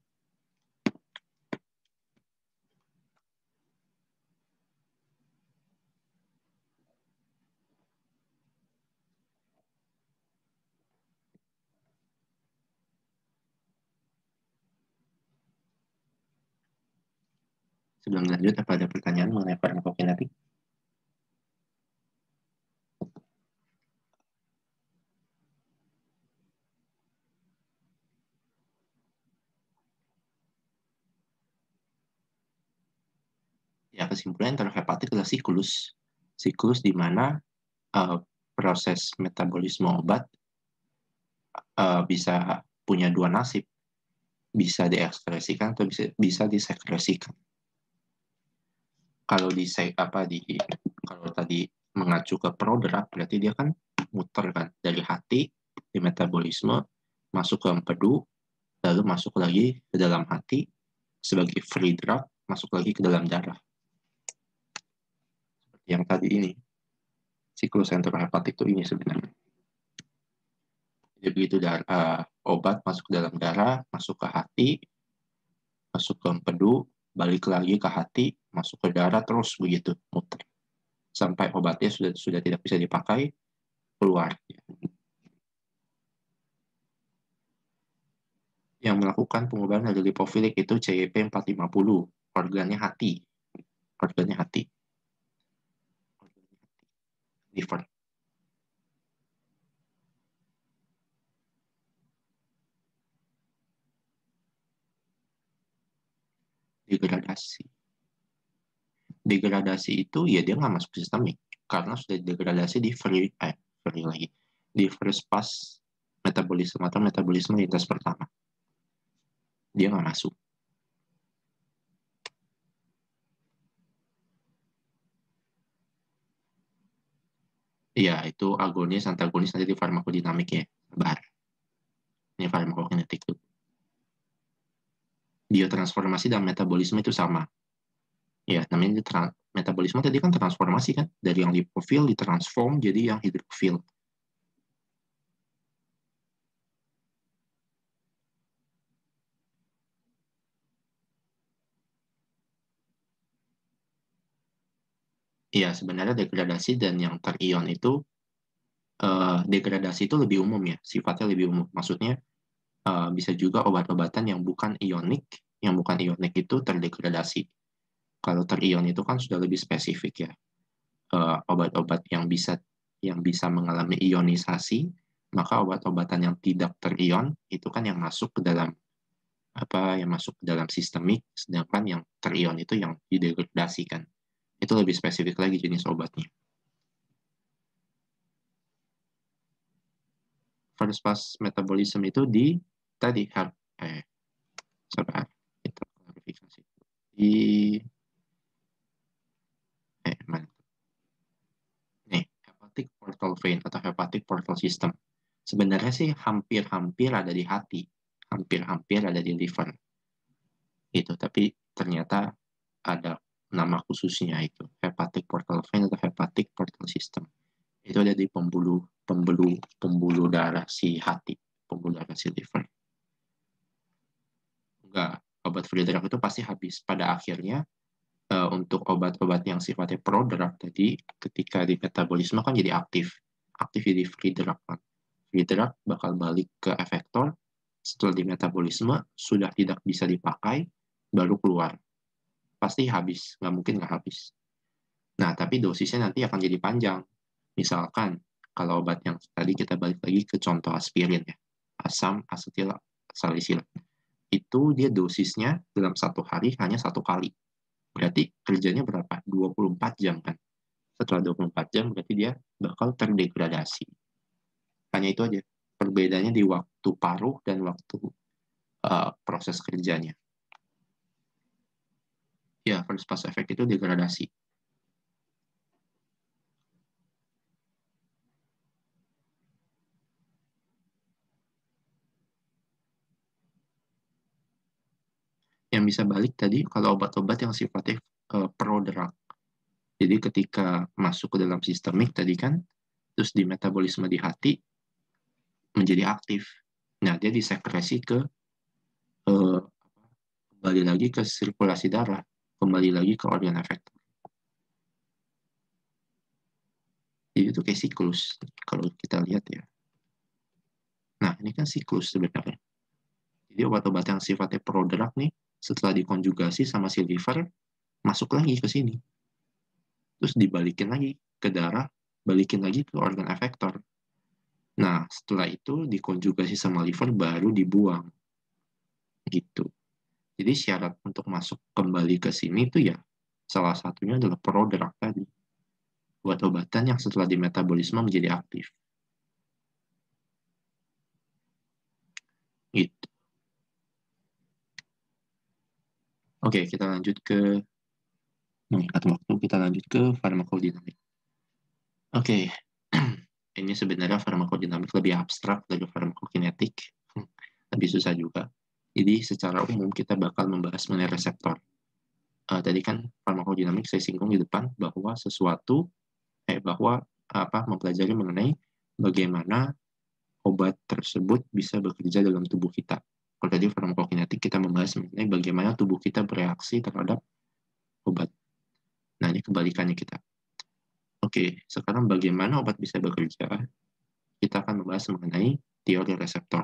Sebelum lanjut, apa ada pertanyaan mengenai farmakokinetik? Ya, kesimpulannya enterohepatik adalah siklus. Siklus di mana proses metabolisme obat bisa punya dua nasib. Bisa diekskresikan atau bisa disekresikan. Kalau kalau tadi mengacu ke prodrug, berarti dia kan muter kan dari hati di metabolisme masuk ke empedu, lalu masuk lagi ke dalam hati sebagai free drug, masuk lagi ke dalam darah. Seperti yang tadi ini, siklus enterohepatik itu ini sebenarnya. Jadi begitu obat masuk ke dalam darah, masuk ke hati, masuk ke empedu, balik lagi ke hati, masuk ke darah, terus begitu muter sampai obatnya sudah tidak bisa dipakai, keluar. Yang melakukan pengobatan dari lipofilik itu CYP450, organnya hati. Organnya hati. Liver. Degradasi. Degradasi itu ya dia nggak masuk sistemik karena sudah degradasi di free lagi. Di first pass metabolisme atau metabolisme lintas pertama. Dia nggak masuk. Iya, itu agonis, antagonis nanti di farmakodinamik ya. Bar. Ini farmakokinetik itu. Biotransformasi dan metabolisme itu sama. Ya, namanya metabolisme tadi kan transformasi kan. Dari yang lipofil ditransform jadi yang hidrofil. Iya, sebenarnya degradasi dan yang terion itu degradasi itu lebih umum ya, sifatnya lebih umum. Maksudnya bisa juga obat-obatan yang bukan ionik itu terdegradasi. Kalau terion itu kan sudah lebih spesifik ya. Obat-obat yang bisa mengalami ionisasi, maka obat-obatan yang tidak terion itu kan yang masuk ke dalam sistemik, sedangkan yang terion itu yang didegradasikan. Itu lebih spesifik lagi jenis obatnya. First pass metabolism itu tadi sabar itu klarifikasi di mana nih, hepatic portal vein atau hepatic portal system sebenarnya sih hampir-hampir ada di hati, hampir-hampir ada di liver itu, tapi ternyata ada nama khususnya itu hepatic portal vein atau hepatic portal system. Itu ada di pembuluh darah si hati, pembuluh darah si liver. Enggak, obat free drug itu pasti habis pada akhirnya. untuk obat-obat yang sifatnya prodrug tadi, ketika di metabolisme kan jadi aktif jadi free drug kan. Free drug bakal balik ke efektor, setelah di metabolisme sudah tidak bisa dipakai, baru keluar. Pasti habis, nggak mungkin nggak habis. Nah, tapi dosisnya nanti akan jadi panjang. Misalkan, kalau obat yang tadi kita balik lagi ke contoh aspirin ya, asam asetil salisilat. Itu dia dosisnya dalam satu hari hanya satu kali. Berarti kerjanya berapa? 24 jam kan? Setelah 24 jam berarti dia bakal terdegradasi. Hanya itu aja. Perbedaannya di waktu paruh dan waktu proses kerjanya. Ya, first pass effect itu degradasi. Yang bisa balik tadi kalau obat-obat yang sifatnya prodrug. Jadi ketika masuk ke dalam sistemik tadi kan, terus di metabolisme di hati menjadi aktif. Nah, dia disekresi ke kembali lagi ke sirkulasi darah, kembali lagi ke organ efektor. Jadi itu kayak siklus kalau kita lihat ya. Nah, ini kan siklus sebenarnya. Jadi obat-obat yang sifatnya prodrug nih, setelah dikonjugasi sama si liver, masuk lagi ke sini. Terus dibalikin lagi ke darah, balikin lagi ke organ efektor. Nah, setelah itu dikonjugasi sama liver, baru dibuang. Gitu. Jadi syarat untuk masuk kembali ke sini itu ya, salah satunya adalah prodrug tadi. Obat-obatan yang setelah di metabolisme menjadi aktif. Gitu. Oke, kita lanjut ke mengingat waktu, kita lanjut ke farmakodinamik. Oke, ini sebenarnya farmakodinamik lebih abstrak dari farmakokinetik, lebih susah juga. Jadi secara umum kita bakal membahas mengenai reseptor. Tadi kan farmakodinamik saya singgung di depan bahwa mempelajari mengenai bagaimana obat tersebut bisa bekerja dalam tubuh kita. Kalau tadi farmakokinetik kita membahas mengenai bagaimana tubuh kita bereaksi terhadap obat. Nah, ini kebalikannya kita. Oke, sekarang bagaimana obat bisa bekerja? Kita akan membahas mengenai teori reseptor.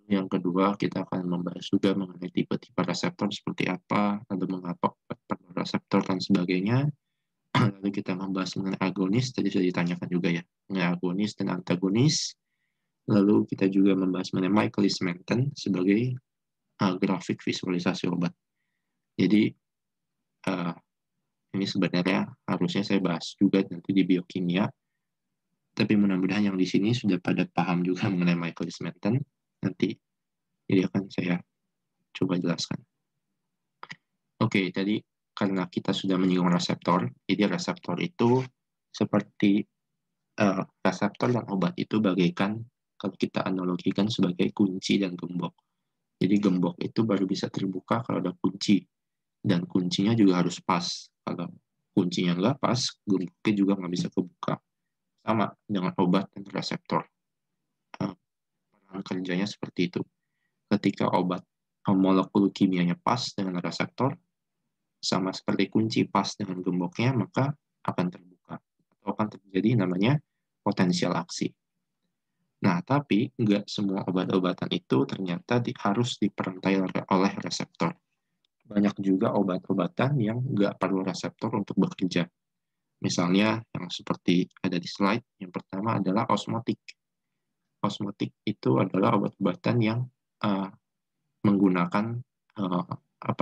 Yang kedua, kita akan membahas juga mengenai tipe-tipe reseptor seperti apa, lalu mengapa perlu reseptor dan sebagainya. Lalu kita membahas mengenai agonis, tadi sudah ditanyakan juga ya, mengenai agonis dan antagonis. Lalu kita juga membahas mengenai Michaelis-Menten sebagai grafik visualisasi obat. Jadi, ini sebenarnya harusnya saya bahas juga nanti di biokimia, tapi mudah-mudahan yang di sini sudah pada paham juga mengenai Michaelis-Menten. Nanti jadi akan saya coba jelaskan. Oke, tadi karena kita sudah menyinggung reseptor, jadi reseptor itu seperti reseptor dan obat itu bagaikan kalau kita analogikan sebagai kunci dan gembok. Jadi gembok itu baru bisa terbuka kalau ada kunci, dan kuncinya juga harus pas. Kalau kuncinya nggak pas, gemboknya juga nggak bisa kebuka. Sama dengan obat dan reseptor. Peran kerjanya seperti itu. Ketika obat molekul kimianya pas dengan reseptor, sama seperti kunci pas dengan gemboknya, maka akan terbuka. Atau akan terjadi namanya potensial aksi. Nah, tapi nggak semua obat-obatan itu ternyata harus diperantai oleh reseptor. Banyak juga obat-obatan yang nggak perlu reseptor untuk bekerja. Misalnya yang seperti ada di slide, yang pertama adalah osmotik. Osmotik itu adalah obat-obatan yang menggunakan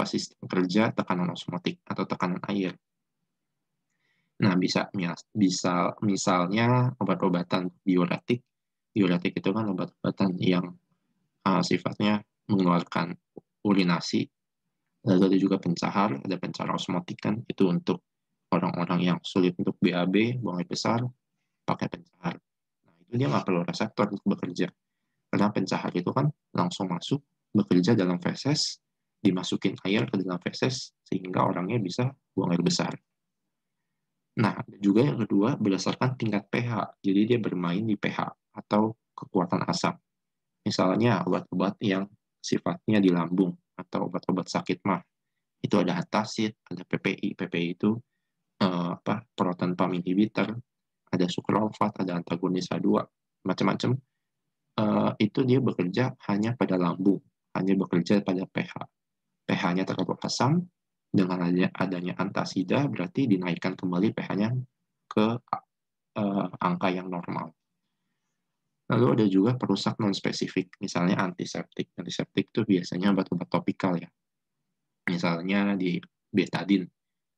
sistem kerja tekanan osmotik atau tekanan air. Nah, bisa misalnya obat-obatan diuretik. Diuretik itu kan obat-obatan yang sifatnya mengeluarkan urinasi. Lalu ada juga pencahar, ada pencahar osmotik kan, itu untuk orang-orang yang sulit untuk BAB, buang air besar, pakai pencahar. Nah, itu dia nggak perlu reseptor untuk bekerja. Karena pencahar itu kan langsung masuk, bekerja dalam feses, dimasukin air ke dalam feses, sehingga orangnya bisa buang air besar. Nah, juga yang kedua, berdasarkan tingkat pH. Jadi dia bermain di pH atau kekuatan asam. Misalnya obat-obat yang sifatnya di lambung, atau obat-obat sakit mah. Itu ada antacid, ada PPI. PPI itu proton pump inhibitor, ada sukralfat, ada antagonis H2, macam-macam. Itu dia bekerja hanya pada lambung, hanya bekerja pada pH. pH-nya terlalu asam, dengan adanya antasida berarti dinaikkan kembali pH-nya ke angka yang normal. Lalu ada juga perusak non-spesifik, misalnya antiseptik. Antiseptik itu biasanya obat-obat topikal ya. Misalnya di betadine.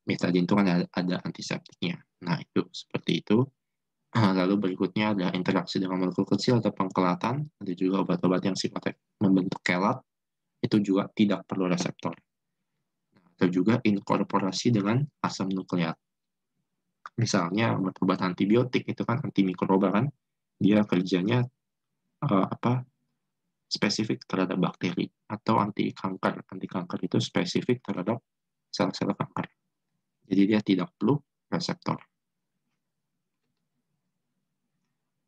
Betadine itu kan ada antiseptiknya. Nah, itu seperti itu. Lalu berikutnya ada interaksi dengan molekul kecil atau pengkelatan. Ada juga obat-obat yang sifatnya membentuk kelat. Itu juga tidak perlu reseptor. Atau juga inkorporasi dengan asam nukleat. Misalnya obat-obat antibiotik itu kan antimikroba kan. Dia kerjanya spesifik terhadap bakteri, atau anti kanker. Anti kanker itu spesifik terhadap sel-sel kanker. Jadi dia tidak perlu reseptor.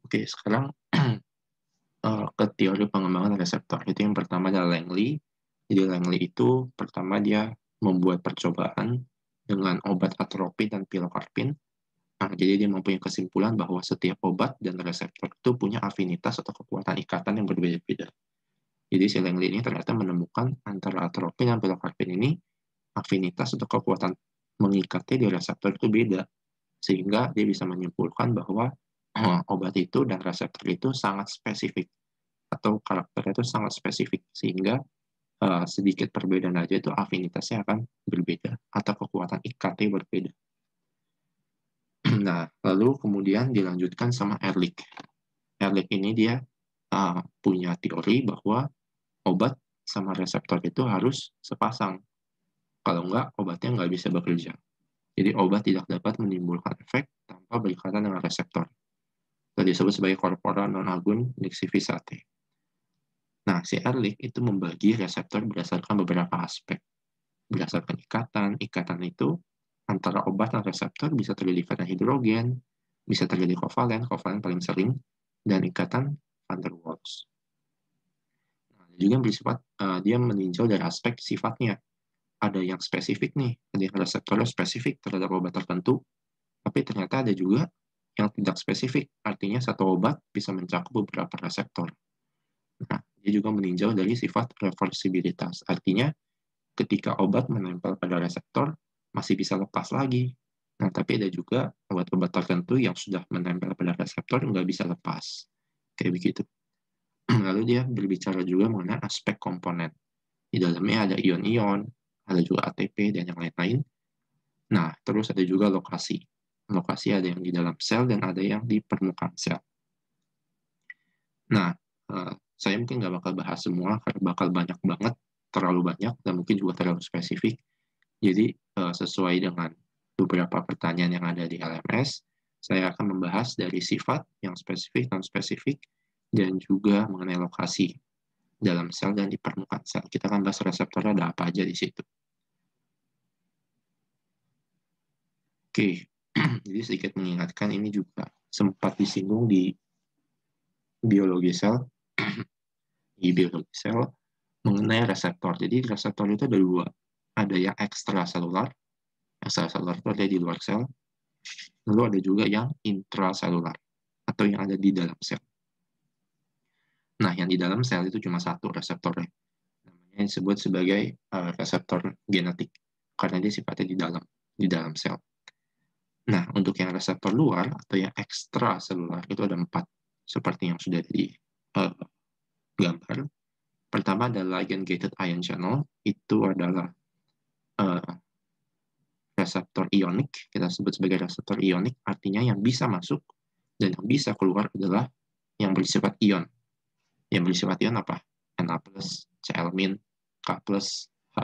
Oke, sekarang ke teori pengembangan reseptor. Itu yang pertama adalah Langley. Jadi Langley itu pertama dia membuat percobaan dengan obat atropin dan pilokarpin. Nah, jadi dia mempunyai kesimpulan bahwa setiap obat dan reseptor itu punya afinitas atau kekuatan ikatan yang berbeda-beda. Jadi si Langley ini ternyata menemukan antara atropin dan pilokarpin ini afinitas atau kekuatan mengikatnya di reseptor itu beda. Sehingga dia bisa menyimpulkan bahwa obat itu dan reseptor itu sangat spesifik atau karakternya itu sangat spesifik sehingga sedikit perbedaan aja itu afinitasnya akan berbeda atau kekuatan ikatnya berbeda. Nah, lalu kemudian dilanjutkan sama Ehrlich. Ehrlich ini dia punya teori bahwa obat sama reseptor itu harus sepasang. Kalau enggak, obatnya nggak bisa bekerja. Jadi obat tidak dapat menimbulkan efek tanpa berikatan dengan reseptor. Itu disebut sebagai corpora non-agon lixiviate. Nah, si Ehrlich itu membagi reseptor berdasarkan beberapa aspek. Berdasarkan ikatan. Ikatan itu antara obat dan reseptor bisa terjadi ikatan hidrogen, bisa terjadi kovalen paling sering, dan ikatan van der Waals. Nah, juga bersifat, dia meninjau dari aspek sifatnya. Ada yang spesifik nih, ada yang reseptornya spesifik terhadap obat tertentu, tapi ternyata ada juga yang tidak spesifik, artinya satu obat bisa mencakup beberapa reseptor. Nah, dia juga meninjau dari sifat reversibilitas, artinya ketika obat menempel pada reseptor, masih bisa lepas lagi. Nah, tapi ada juga obat-obat tertentu yang sudah menempel pada reseptor nggak bisa lepas. Kayak begitu. Lalu dia berbicara juga mengenai aspek komponen. Di dalamnya ada ion-ion, ada juga ATP, dan yang lain-lain. Nah, terus ada juga lokasi. Lokasi ada yang di dalam sel dan ada yang di permukaan sel. Nah, saya mungkin nggak bakal bahas semua, karena bakal banyak banget, terlalu banyak, dan mungkin juga terlalu spesifik. Jadi, sesuai dengan beberapa pertanyaan yang ada di LMS, saya akan membahas dari sifat yang spesifik, non-spesifik, dan juga mengenai lokasi dalam sel dan di permukaan sel. Kita akan bahas reseptor ada apa aja di situ. Oke, jadi sedikit mengingatkan, ini juga sempat disinggung di biologi sel, mengenai reseptor. Jadi reseptor itu ada dua. Ada yang ekstraselular, ekstraselular itu ada di luar sel. Lalu ada juga yang intraselular, atau yang ada di dalam sel. Nah, yang di dalam sel itu cuma satu reseptornya. Namanya disebut sebagai reseptor genetik, karena dia sifatnya di dalam sel. Nah, untuk yang reseptor luar atau yang ekstraselular itu ada 4, seperti yang sudah di gambar. Pertama adalah ligand-gated ion channel, itu adalah reseptor ionik, kita sebut sebagai reseptor ionik, artinya yang bisa masuk dan yang bisa keluar adalah yang bersifat ion. Yang bersifat ion apa? Na+, Cl-, K+, H+,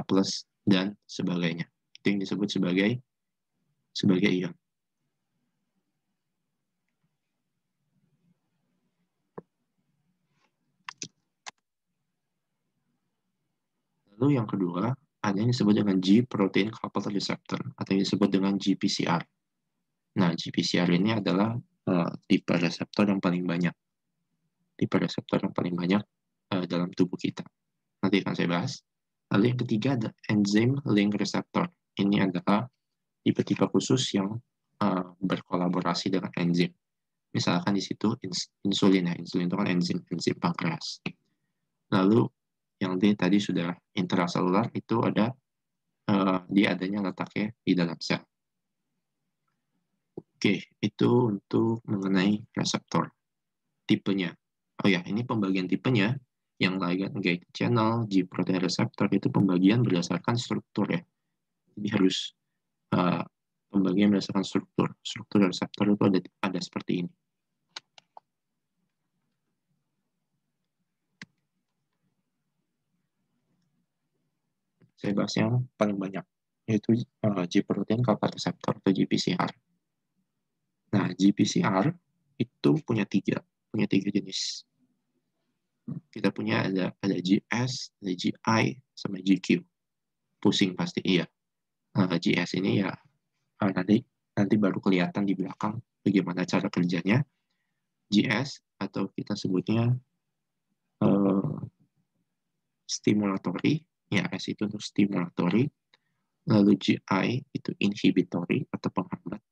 dan sebagainya. Itu yang disebut sebagai ion. Lalu yang kedua, ada yang disebut dengan G-protein coupled receptor, atau yang disebut dengan GPCR. Nah, GPCR ini adalah tipe reseptor yang paling banyak. Tipe reseptor yang paling banyak dalam tubuh kita. Nanti akan saya bahas. Lalu yang ketiga ada enzyme link receptor. Ini adalah tipe-tipe khusus yang berkolaborasi dengan enzim. Misalkan di situ insulin ya, insulin itu kan enzim pankreas. Lalu yang tadi sudah intraselular itu ada dia adanya letaknya di dalam sel. Oke, itu untuk mengenai reseptor tipenya. Oh ya, ini pembagian tipenya. Yang ligand gated channel, G protein receptor itu pembagian berdasarkan struktur ya. Jadi harus pembagian berdasarkan struktur. Struktur reseptor itu ada seperti ini. Saya bahas yang paling banyak, yaitu G protein coupled receptor atau GPCR. Nah, GPCR itu punya tiga jenis. Kita punya ada GS, ada GI, sama GQ. Pusing pasti, iya. GS ini ya nanti baru kelihatan di belakang bagaimana cara kerjanya. GS atau kita sebutnya stimulatory, ya S itu untuk stimulatory. Lalu GI itu inhibitory atau penghambat,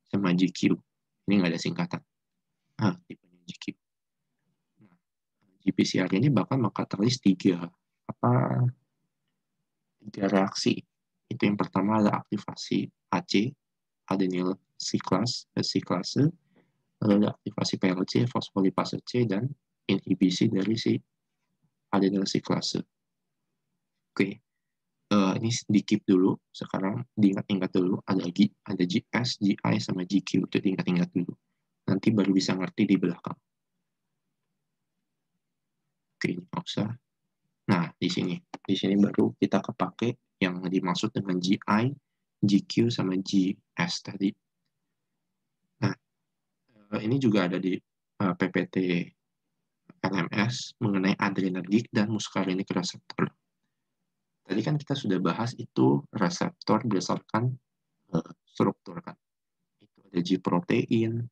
sama GQ. Ini nggak ada singkatan. Tipenya GQ. Nah, GPCR ini bahkan mengkatalis tiga reaksi. Itu yang pertama adalah aktivasi AC, adenyl siklase, lalu ada aktivasi PLC, fosfolipase C, dan inhibisi dari si adenyl siklase. Oke, ini di-keep dulu. Sekarang diingat-ingat dulu, ada GS, GI, sama GQ. Itu diingat-ingat dulu. Nanti baru bisa ngerti di belakang. Oke, ini nggak usah. Nah, di sini baru kita kepake yang dimaksud dengan GI, GQ, sama GS tadi. Nah, ini juga ada di PPT LMS mengenai adrenergic dan muscarinic receptor. Tadi kan kita sudah bahas itu reseptor berdasarkan struktur kan. Itu ada G protein,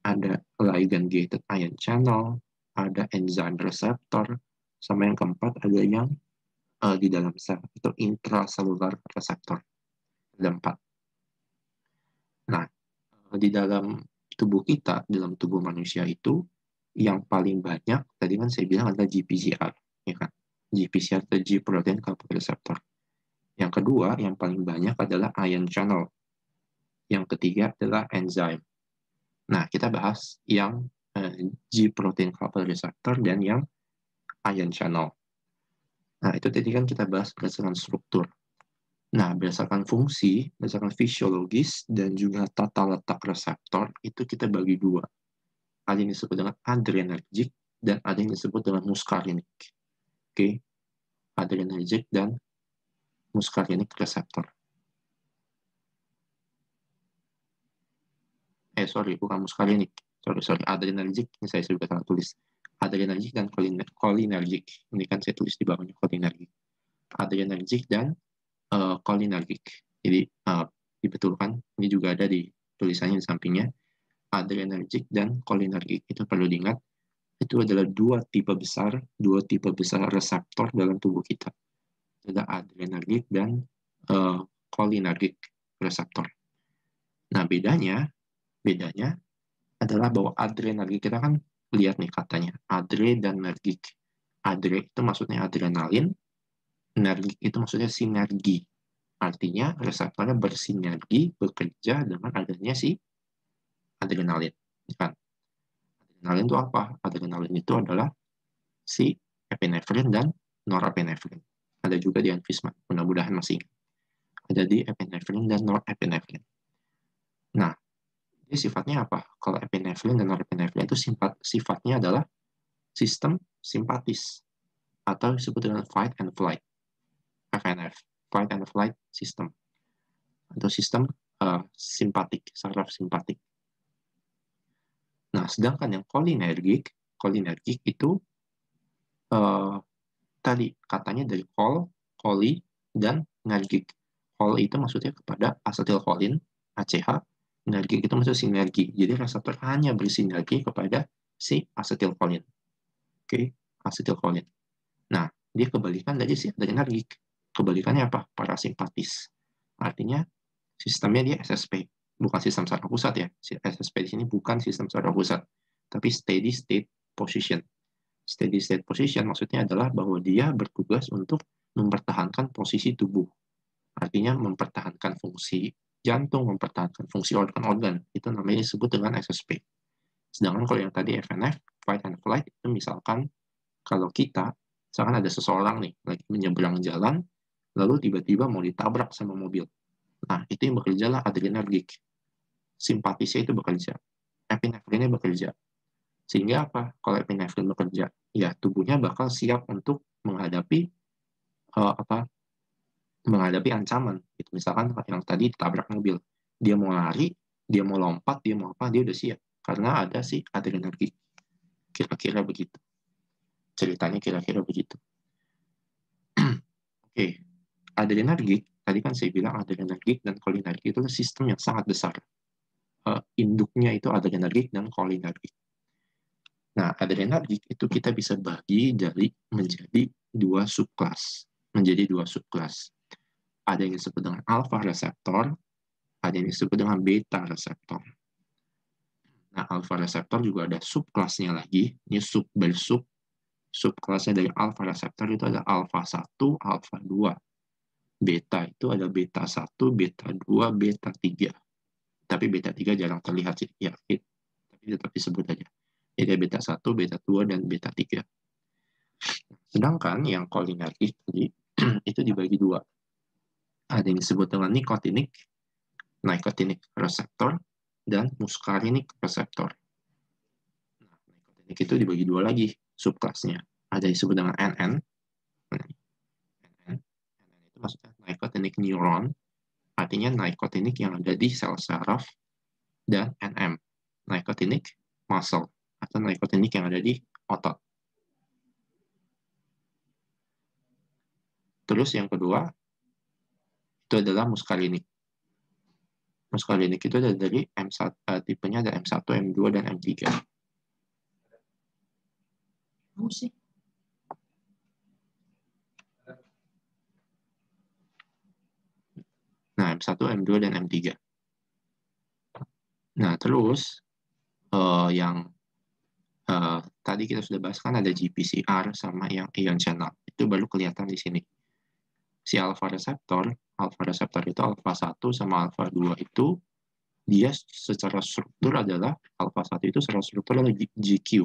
ada ligand gated ion channel, ada enzyme receptor, sama yang keempat ada yang di dalam sel itu intracellular receptor. Ada 4. Nah, di dalam tubuh kita, dalam tubuh manusia itu yang paling banyak tadi kan saya bilang adalah GPCR, ya kan? GPCR atau G protein coupled receptor. Yang kedua, yang paling banyak adalah ion channel. Yang ketiga adalah enzyme. Nah, kita bahas yang G protein coupled receptor dan yang ion channel. Nah, itu tadi kan kita bahas berdasarkan struktur. Nah, berdasarkan fungsi, berdasarkan fisiologis, dan juga tata letak reseptor, itu kita bagi dua. Ada yang disebut dengan adrenergic, dan ada yang disebut dengan muscarinic. Oke, adrenergic dan muscarinic reseptor. Sorry, bukan muscarinic. Sorry, adrenergic, ini saya sudah salah tulis. Adrenergic dan cholinergic. Ini kan saya tulis di bawahnya cholinergic. Adrenergic dan cholinergic. Jadi, dibetulkan, ini juga ada di tulisannya di sampingnya. Adrenergic dan cholinergic. Itu perlu diingat. Itu adalah dua tipe besar reseptor dalam tubuh kita. Ada adrenergic dan cholinergic reseptor. Nah, bedanya adalah bahwa adrenergic kita kan lihat nih katanya, adre dan nergic. Adre itu maksudnya adrenalin, nergic itu maksudnya sinergi. Artinya reseptornya bersinergi, bekerja dengan adanya si adrenalin. Kan? Adrenalin itu apa? Adrenalin itu adalah si epinefrin dan norepinefrin. Ada juga di Anfisman, mudah-mudahan masih ingat. Ada di epinefrin dan norepinefrin. Nah, ini sifatnya apa? Kalau epinefrin dan norepinefrin itu sifatnya adalah sistem simpatis atau disebut dengan fight and flight, FNF, fight and flight system, atau sistem simpatik, saraf simpatik. Nah, sedangkan yang cholinergic itu tadi katanya dari choli, dan nergic. Chol itu maksudnya kepada asetilkolin, ACH, nergic itu maksudnya sinergi. Jadi reseptor hanya bersinergi kepada si asetilkolin. Oke, asetilkolin. Nah, dia kebalikan dari si adrenergic. kebalikannya apa? Parasimpatis. Artinya sistemnya dia SSP, bukan sistem saraf pusat ya. SSP di sini bukan sistem saraf pusat, tapi steady state position. Steady state position maksudnya adalah bahwa dia bertugas untuk mempertahankan posisi tubuh. Artinya mempertahankan fungsi jantung, mempertahankan fungsi organ-organ. Itu namanya disebut dengan SSP. Sedangkan kalau yang tadi FNF, fight and flight, itu misalkan kalau kita, misalkan ada seseorang nih, lagi menyeberang jalan, lalu tiba-tiba mau ditabrak sama mobil. Nah, itu yang bekerja lah adrenergik. Simpatisnya itu bekerja. Epinefrinnya bekerja. Sehingga apa? Kalau epinefrin bekerja, ya tubuhnya bakal siap untuk menghadapi menghadapi ancaman. Itu misalkan yang tadi ditabrak mobil, dia mau lari, dia mau lompat, dia mau apa, dia udah siap karena ada si adrenergik. Kira-kira begitu. Ceritanya kira-kira begitu. Oke, adrenergik, tadi kan saya bilang adrenergik dan kolinergik itu sistem yang sangat besar. Induknya itu adrenergik dan kolinergik. Nah, adrenergik itu kita bisa bagi menjadi dua subkelas. Ada yang disebut dengan alpha reseptor, ada yang disebut dengan beta reseptor. Nah, alpha reseptor juga ada subkelasnya lagi. Ini bersub. Subkelasnya dari alpha reseptor itu ada alpha 1, alpha 2. Beta itu ada beta 1, beta 2, beta 3. Tapi beta 3 jarang terlihat sih. Ya, tapi tetap disebut aja. Jadi beta 1, beta 2, dan beta 3. Sedangkan yang kolinergik tadi itu dibagi dua. Ada yang disebut dengan nicotinic receptor, dan muscarinic receptor. Nah, nicotinic itu dibagi dua lagi subkelasnya. Ada yang disebut dengan NN. NN itu maksudnya nicotinic neuron, artinya nicotinic yang ada di sel saraf, dan NM, nicotinic muscle, atau nicotinic yang ada di otot. Terus yang kedua, itu adalah muscarinic. Muscarinic itu ada dari M1, tipenya ada M1, M2, dan M3. Nah, M1, M2, dan M3. Nah, terus yang tadi kita sudah bahas kan ada GPCR sama yang ion channel. Itu baru kelihatan di sini. Si alpha reseptor itu alpha 1 sama alpha 2 itu dia secara struktur adalah alpha 1 itu secara struktur adalah GQ.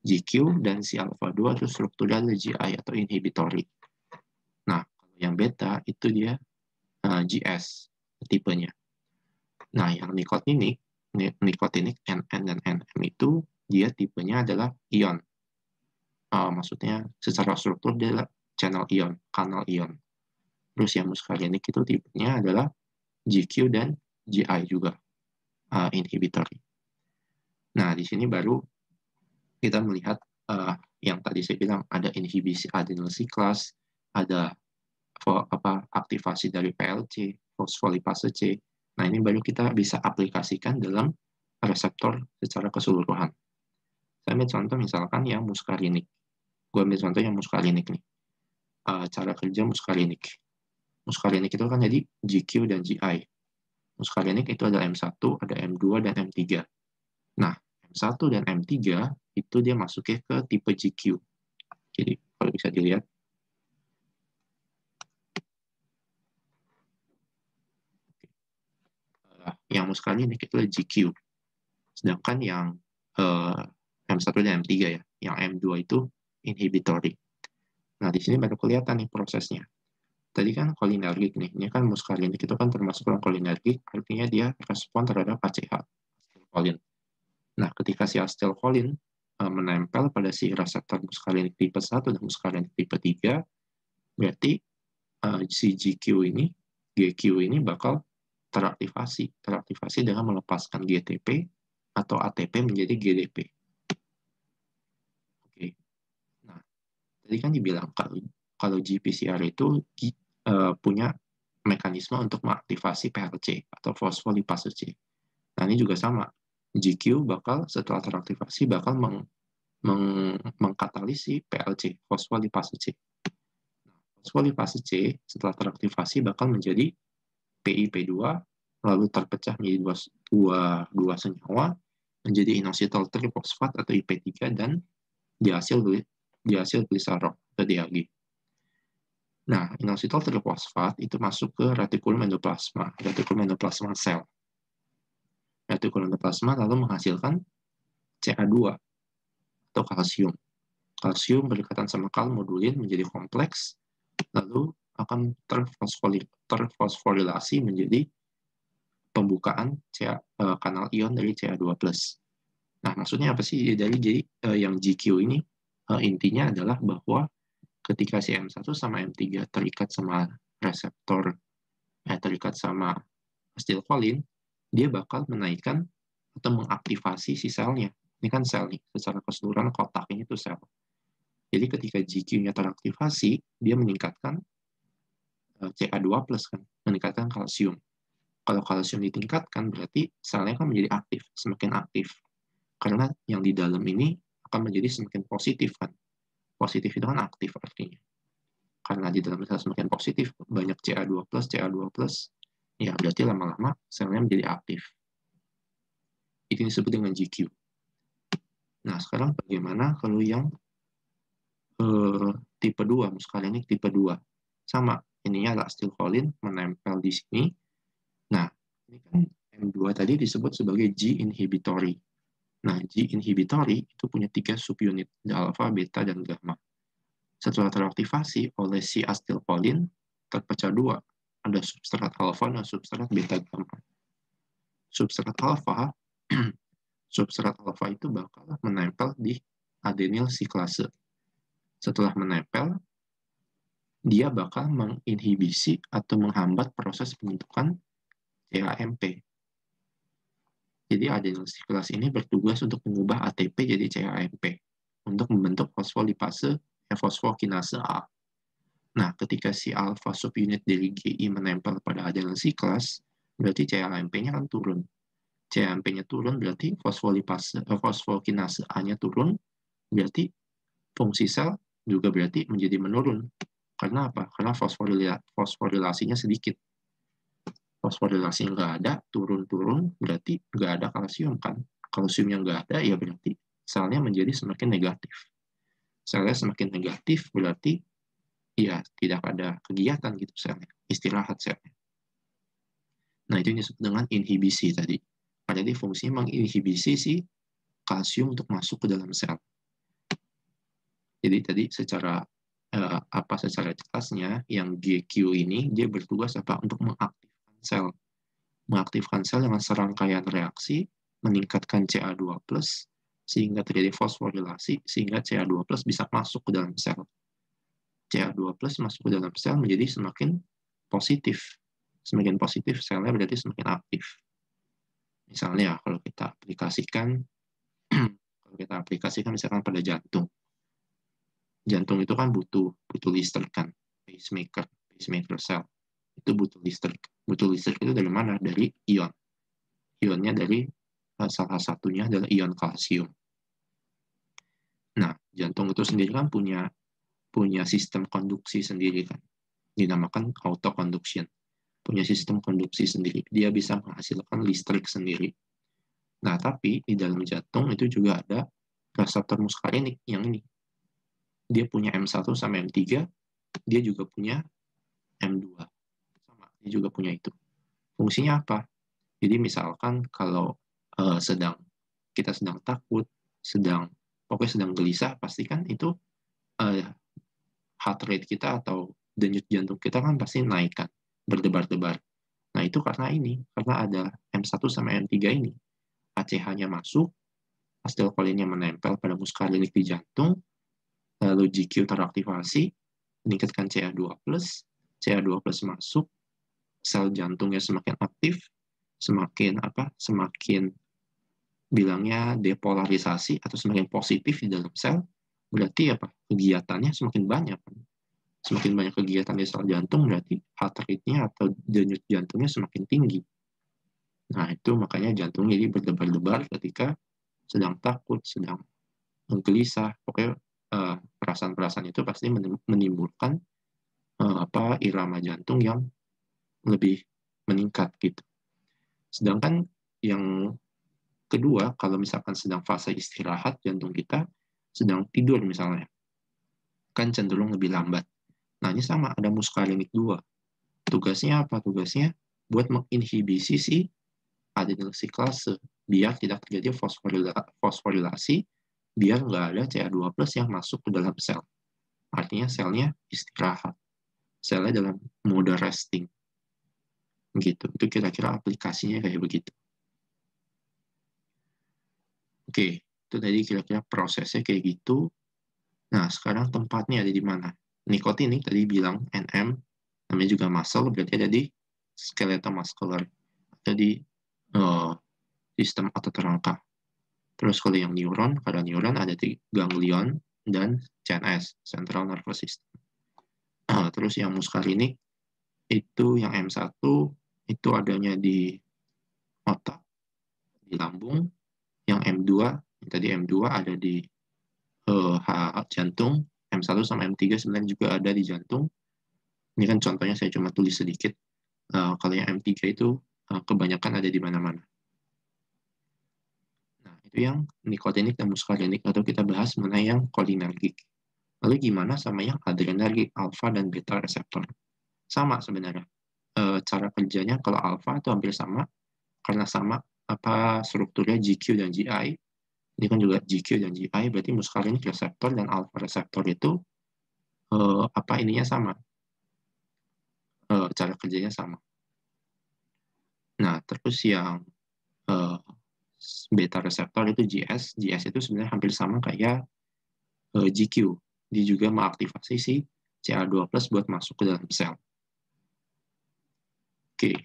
GQ dan si alpha 2 itu strukturnya adalah GI atau inhibitory. Nah, kalau yang beta itu dia GS tipenya. Nah, yang nikotinik NN dan NM itu dia tipenya adalah ion. Maksudnya secara struktur dia adalah channel ion, kanal ion. Terus yang muscarinic itu tipenya adalah GQ dan GI juga, inhibitory. Nah, di sini baru kita melihat yang tadi saya bilang ada inhibisi adenyl cyclase, ada aktivasi dari PLC, fosfolipase C. Nah, ini baru kita bisa aplikasikan dalam reseptor secara keseluruhan. Saya ambil contoh misalkan yang muscarinic. Gue ambil contoh yang muscarinic nih. Cara kerja muscarinic. Muscarinic itu kan jadi GQ dan GI. Muscarinic itu ada M1, ada M2, dan M3. Nah, M1 dan M3 itu dia masuknya ke tipe GQ. Jadi, kalau bisa dilihat, yang muscarinic itu adalah GQ. Sedangkan yang M1 dan M3 ya, yang M2 itu inhibitory. Nah, di sini baru kelihatan nih prosesnya. Tadi kan kolinergik nih, ini kan muscarinic itu kan termasuk dalam kolinergik, artinya dia respon terhadap ACH, acetylcholine. Nah, ketika si acetylcholine menempel pada si reseptor muscarinic tipe 1 dan muscarinic tipe 3, berarti si GQ ini bakal teraktivasi dengan melepaskan GTP atau ATP menjadi GDP. Oke. Nah, tadi kan dibilang kalau GPCR itu punya mekanisme untuk mengaktifasi PLC atau fosfolipase C. Nah, ini juga sama. GQ bakal setelah teraktivasi bakal mengkatalisi PLC, fosfolipase C. Nah, Fosfolipase C setelah teraktivasi bakal menjadi PiP2, lalu terpecah menjadi dua senyawa, menjadi inositol trifosfat atau IP3, dan dihasil gliserol atau DAG. Nah, inositol trifosfat itu masuk ke retikulum endoplasma sel. Retikulum endoplasma lalu menghasilkan Ca2 atau kalsium. Kalsium berdekatan sama kalmodulin menjadi kompleks, lalu akan terfosforilasi menjadi pembukaan kanal ion dari Ca2+. Nah, maksudnya apa sih jadi yang GQ ini intinya adalah bahwa ketika si M1 sama M3 terikat sama reseptor, terikat sama asetilkolin, dia bakal menaikkan atau mengaktifasi si selnya. Ini kan sel nih, secara keseluruhan kotak ini tuh sel. Jadi ketika GQ-nya teraktivasi, dia meningkatkan Ca2+, kan, meningkatkan kalsium. Kalau kalsium ditingkatkan, berarti selnya kan menjadi aktif, semakin aktif. Karena yang di dalam ini akan menjadi semakin positif, kan. Positif itu kan aktif artinya. Karena di dalam sel semakin positif, banyak Ca2+, ya berarti lama-lama selnya menjadi aktif. Itu disebut dengan GQ. Nah, sekarang bagaimana kalau yang tipe 2, muskalenik tipe 2? Sama, ininya adalah asetilkolin menempel di sini. Nah, ini kan M2 tadi disebut sebagai G inhibitory. Nah, G inhibitory itu punya 3 subunit, alpha, beta, dan gamma. Setelah teraktivasi oleh si asetilkolin, terpecah dua. Ada substrat alfa dan substrat beta gamma. Substrat alfa substrat alfa itu bakal menempel di adenyl siklase. Setelah menempel, dia bakal menginhibisi atau menghambat proses pembentukan CAMP. Jadi adenyl siklase ini bertugas untuk mengubah ATP jadi CAMP untuk membentuk fosfokinase A. Nah, ketika si alpha subunit dari GI menempel pada adenyl siklase, berarti CAMP-nya kan turun. CAMP-nya turun berarti fosfokinase A-nya turun, berarti fungsi sel juga berarti menjadi menurun. Karena apa? Karena fosforilasinya sedikit. Fosforilasi nggak ada, turun-turun, berarti nggak ada kalsium, kan? Kalsium yang nggak ada, ya berarti selnya menjadi semakin negatif. Selnya semakin negatif, berarti ya tidak ada kegiatan gitu selnya, istirahat selnya. Nah, itu disebut dengan inhibisi tadi. Jadi fungsinya menginhibisi si kalsium untuk masuk ke dalam sel. Jadi tadi secara secara jelasnya yang GQ ini dia bertugas apa untuk mengaktifkan sel dengan serangkaian reaksi, meningkatkan Ca2+, sehingga terjadi fosforilasi, sehingga Ca2+ bisa masuk ke dalam sel. Ca2+ masuk ke dalam sel menjadi semakin positif. Semakin positif, selnya berarti semakin aktif. Misalnya kalau kita aplikasikan misalkan pada jantung. Jantung itu kan butuh listrik, kan, pacemaker sel itu butuh listrik. Butuh listrik itu dari mana? Dari ion. Ionnya dari salah satunya adalah ion kalsium. Nah, jantung itu sendiri kan punya sistem konduksi sendiri, kan, dinamakan autoconduction. Punya sistem konduksi sendiri. Dia bisa menghasilkan listrik sendiri. Nah, tapi di dalam jantung itu juga ada reseptor muskarinik yang ini. Dia punya M1 sama M3, dia juga punya M2. Sama, dia juga punya itu. Fungsinya apa? Jadi misalkan kalau kita sedang takut, pokoknya sedang gelisah, pastikan itu heart rate kita atau denyut jantung kita kan pasti naik, kan, berdebar-debar. Nah, itu karena ada M1 sama M3 ini. ACH-nya masuk, asetilkolinnya menempel pada muskarinik di jantung, lalu GQ teraktivasi, meningkatkan Ca2+, Ca2+ masuk, sel jantungnya semakin aktif, semakin bilangnya depolarisasi atau semakin positif di dalam sel, berarti kegiatannya semakin banyak. Semakin banyak kegiatan di sel jantung, berarti heart rate-nya atau denyut jantungnya semakin tinggi. Nah, itu makanya jantung jadi berdebar-debar ketika sedang takut, sedang gelisah. Pokoknya perasaan-perasaan itu pasti menimbulkan irama jantung yang lebih meningkat gitu. Sedangkan yang kedua, kalau misalkan sedang fase istirahat jantung kita sedang tidur misalnya, kan cenderung lebih lambat. Nah, ini sama, ada muskarinik 2. Tugasnya apa? Tugasnya buat menginhibisi si adenosiklase, biar tidak terjadi fosforilasi, biar nggak ada Ca2+ yang masuk ke dalam sel. Artinya selnya istirahat, selnya dalam mode resting. Gitu. Itu kira-kira aplikasinya kayak begitu. Oke, itu tadi kira-kira prosesnya kayak gitu. Nah, sekarang tempatnya ada di mana? Nikotinik tadi bilang NM, namanya juga muscle, berarti ada di skeletal muscular, ada di sistem otot rangka. Terus kalau yang neuron, karena neuron ada di ganglion dan CNS, central nervous system. Terus yang muskarinik, itu yang M1, itu adanya di otak, di lambung. Yang M2, yang tadi M2 ada di jantung. M1 sama M3 sebenarnya juga ada di jantung. Ini kan contohnya saya cuma tulis sedikit. Kalau yang M3 itu kebanyakan ada di mana-mana. Nah, itu yang nikotinik dan muskarinik, atau kita bahas mengenai yang kolinergik. Lalu gimana sama yang adrenergik, alfa dan beta reseptor? Sama sebenarnya. Cara kerjanya kalau alfa itu hampir sama, karena sama apa strukturnya GQ dan GI. Ini kan juga GQ dan GI, berarti muskarinik reseptor dan alfa reseptor itu apa ininya sama, cara kerjanya sama. Nah, terus yang beta reseptor itu GS. GS itu sebenarnya hampir sama kayak GQ. Dia juga mengaktifasi si Ca2+ buat masuk ke dalam sel. Oke,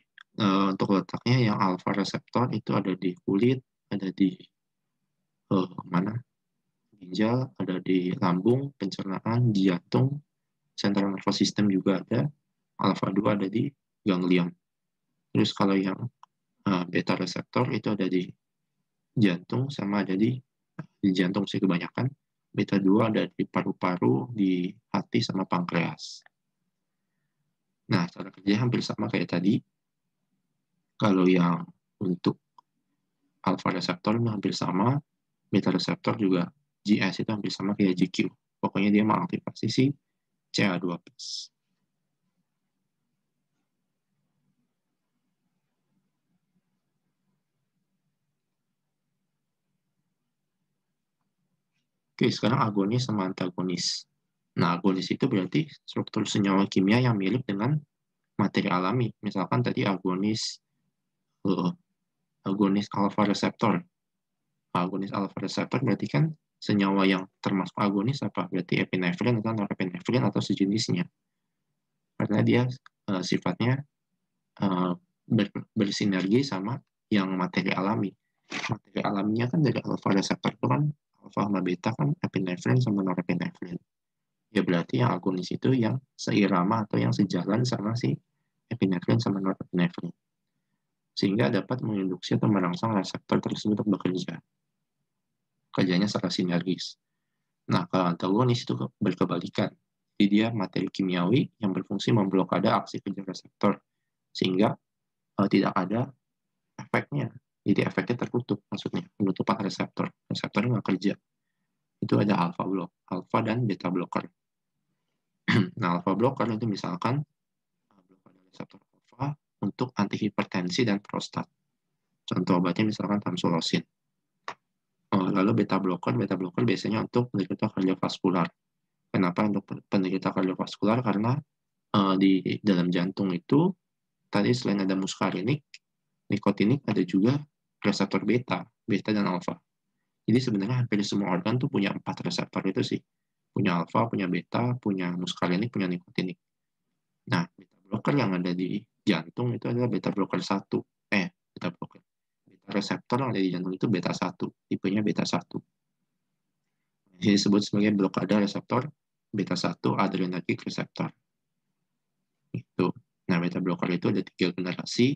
untuk letaknya yang alfa reseptor itu ada di kulit, ada di mana? Ginjal, ada di lambung, pencernaan, di jantung, central nervous system juga ada. Alfa 2 ada di ganglion. Terus kalau yang beta reseptor itu ada di jantung, sama ada di jantung sih kebanyakan. Beta 2 ada di paru-paru, di hati, sama pankreas. Nah, cara kerjanya hampir sama kayak tadi. Kalau yang untuk alfa reseptor itu hampir sama, beta reseptor juga GS itu hampir sama kayak GQ. Pokoknya dia mengaktifasi si Ca2+. Oke, sekarang agonis sama antagonis. Nah, agonis itu berarti struktur senyawa kimia yang mirip dengan materi alami. Misalkan tadi agonis alfa reseptor. Agonis alfa reseptor berarti kan senyawa yang termasuk agonis apa? Berarti epinefrin atau norepinefrin atau sejenisnya. Karena dia sifatnya bersinergi sama yang materi alami. Materi alaminya kan dari alfa reseptor itu kan alfa sama beta kan epinefrin sama norepinefrin. Ya berarti yang agonis itu yang seirama atau yang sejalan sama si epinefrin sama norepinefrin. Sehingga dapat menginduksi atau merangsang reseptor tersebut untuk bekerja. Kerjanya secara sinergis. Nah, kalau antagonis itu berkebalikan. Jadi dia materi kimiawi yang berfungsi memblokade aksi kerja reseptor. Sehingga tidak ada efeknya. Jadi efeknya tertutup, maksudnya penutupan reseptor. Reseptornya nggak kerja. Itu ada alfa dan beta blocker. Nah, alfa blocker itu misalkan blokade reseptor alfa untuk antihipertensi dan prostat. Contoh obatnya misalkan tamsulosin. Lalu beta blocker biasanya untuk penderita kardiovaskular. Kenapa untuk penderita kardiovaskular? Karena di dalam jantung itu tadi selain ada muskarinik, nikotinik, ada juga reseptor beta dan alfa. Jadi sebenarnya hampir semua organ tuh punya 4 reseptor itu sih. Punya alfa, punya beta, punya muskarinik, punya nikotinik. Nah, beta blocker yang ada di jantung itu adalah beta blocker 1. Beta blocker. Beta reseptor yang ada di jantung itu beta 1. Tipenya beta 1. Ini disebut sebagai blokade reseptor beta 1 adrenergic receptor. Itu. Nah, beta blocker itu ada 3 generasi.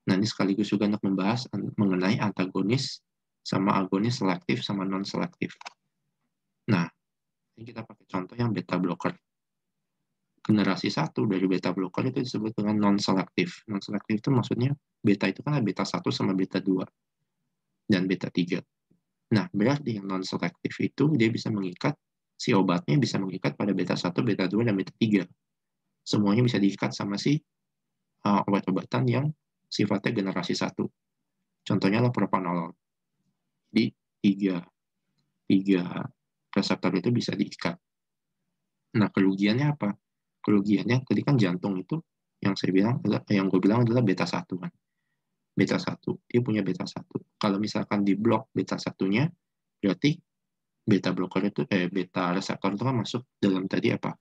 Nah, ini sekaligus juga untuk membahas mengenai antagonis sama agonis selektif sama non-selektif. Nah, ini kita pakai contoh yang beta blocker. generasi 1 dari beta blocker itu disebut dengan non-selektif. Non-selektif itu maksudnya beta itu kan ada beta 1 sama beta 2 dan beta 3. Nah, berarti yang non-selektif itu dia bisa mengikat, si obatnya bisa mengikat pada beta 1, beta 2, dan beta 3. Semuanya bisa diikat sama si obat-obatan yang sifatnya generasi 1. Contohnya lah propanolol. Di tiga reseptor itu bisa diikat. Nah, kerugiannya apa? Kerugiannya tadi kan jantung itu yang gue bilang adalah beta 1 kan. Beta 1, dia punya beta 1. Kalau misalkan di blok beta 1-nya, berarti beta blocker itu beta reseptor itu kan masuk dalam tadi apa?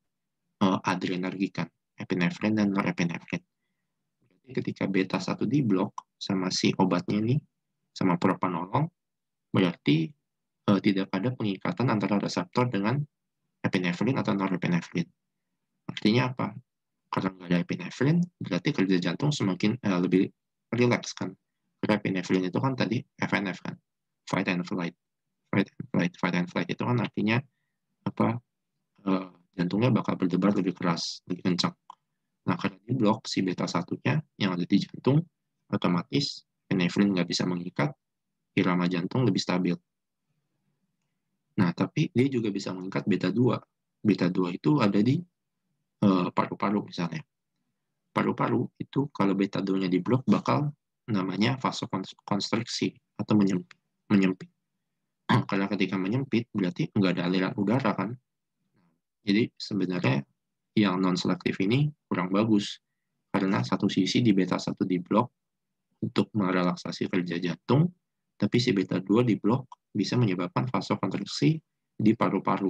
Adrenergic kan, epinefrin dan norepinefrin. Jadi ketika beta 1 di blok sama si obatnya ini, sama propanolol, berarti tidak ada pengikatan antara reseptor dengan epinefrin atau norepinefrin. Artinya apa? Karena nggak ada epinefrin, berarti kerja jantung semakin lebih relax kan. Karena epinefrin itu kan tadi FNF kan, fight and flight. Fight and flight itu kan artinya apa? Jantungnya bakal berdebar lebih keras, lebih kencang. Nah, karena di blok si beta 1-nya yang ada di jantung, otomatis epinefrin nggak bisa mengikat, irama jantung lebih stabil. Nah, tapi dia juga bisa mengikat beta 2. Beta 2 itu ada di paru-paru misalnya. Paru-paru itu kalau beta 2-nya di blok bakal namanya vasokonstriksi atau menyempit. Karena ketika menyempit berarti nggak ada aliran udara kan. Jadi sebenarnya yang non-selektif ini kurang bagus. Karena satu sisi di beta 1 di blok untuk merelaksasi kerja jantung, tapi si beta 2 di blok bisa menyebabkan vasokonstriksi di paru-paru.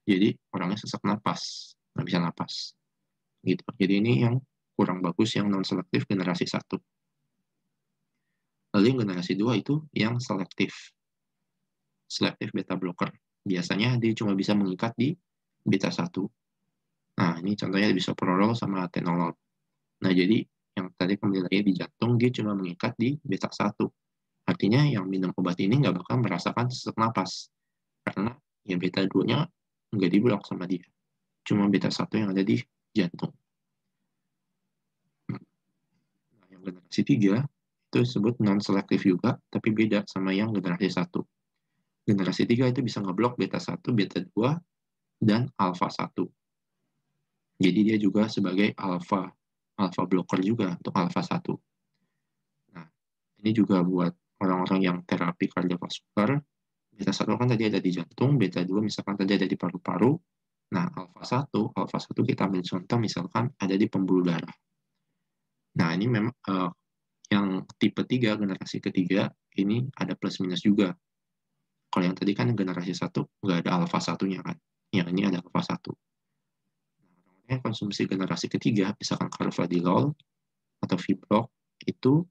Jadi orangnya sesak napas, nggak bisa napas. Gitu. Jadi ini yang kurang bagus yang non-selektif generasi 1. Lalu yang generasi 2 itu yang selektif. Selektif beta blocker. Biasanya dia cuma bisa mengikat di beta 1. Nah, ini contohnya bisoprolol sama atenolol. Nah, jadi yang tadi kembali lagi di jantung, dia cuma mengikat di beta 1. Artinya yang minum obat ini nggak bakal merasakan sesak napas. Karena ya beta 2-nya nggak diblok sama dia. Cuma beta 1 yang ada di jantung. Nah, yang generasi 3 itu disebut non-selektif juga, tapi beda sama yang generasi 1. Generasi 3 itu bisa ngeblok beta 1, beta 2, dan alfa 1. Jadi dia juga sebagai alfa blocker juga untuk alfa 1. Nah, ini juga buat orang-orang yang terapi kardiovaskular. Beta 1 kan tadi ada di jantung, beta 2 misalkan tadi ada di paru-paru. Nah, alfa 1 kita ambil contoh misalkan ada di pembuluh darah. Nah, ini memang yang tipe 3, generasi ketiga, ini ada plus minus juga. Kalau yang tadi kan generasi 1, nggak ada alfa 1-nya kan. Yang ini ada alfa 1. Nah, konsumsi generasi ketiga, misalkan carvedilol atau Vibroc, itu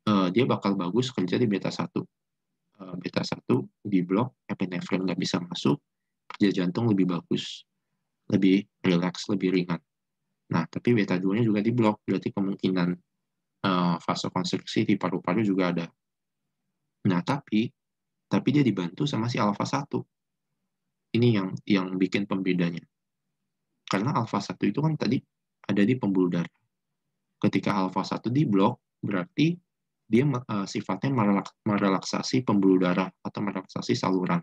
dia bakal bagus kerja di beta 1. Beta 1 di blok, epinefrin nggak bisa masuk, kerja jantung lebih bagus, lebih relax, lebih ringan. Nah, tapi beta 2-nya juga di blok, berarti kemungkinan vasokonstriksi di paru-paru juga ada. Nah, tapi dia dibantu sama si alfa 1. Ini yang bikin pembedanya. Karena alfa 1 itu kan tadi ada di pembuluh darah. Ketika alfa 1 di blok, berarti dia sifatnya merelaksasi pembuluh darah atau merelaksasi saluran.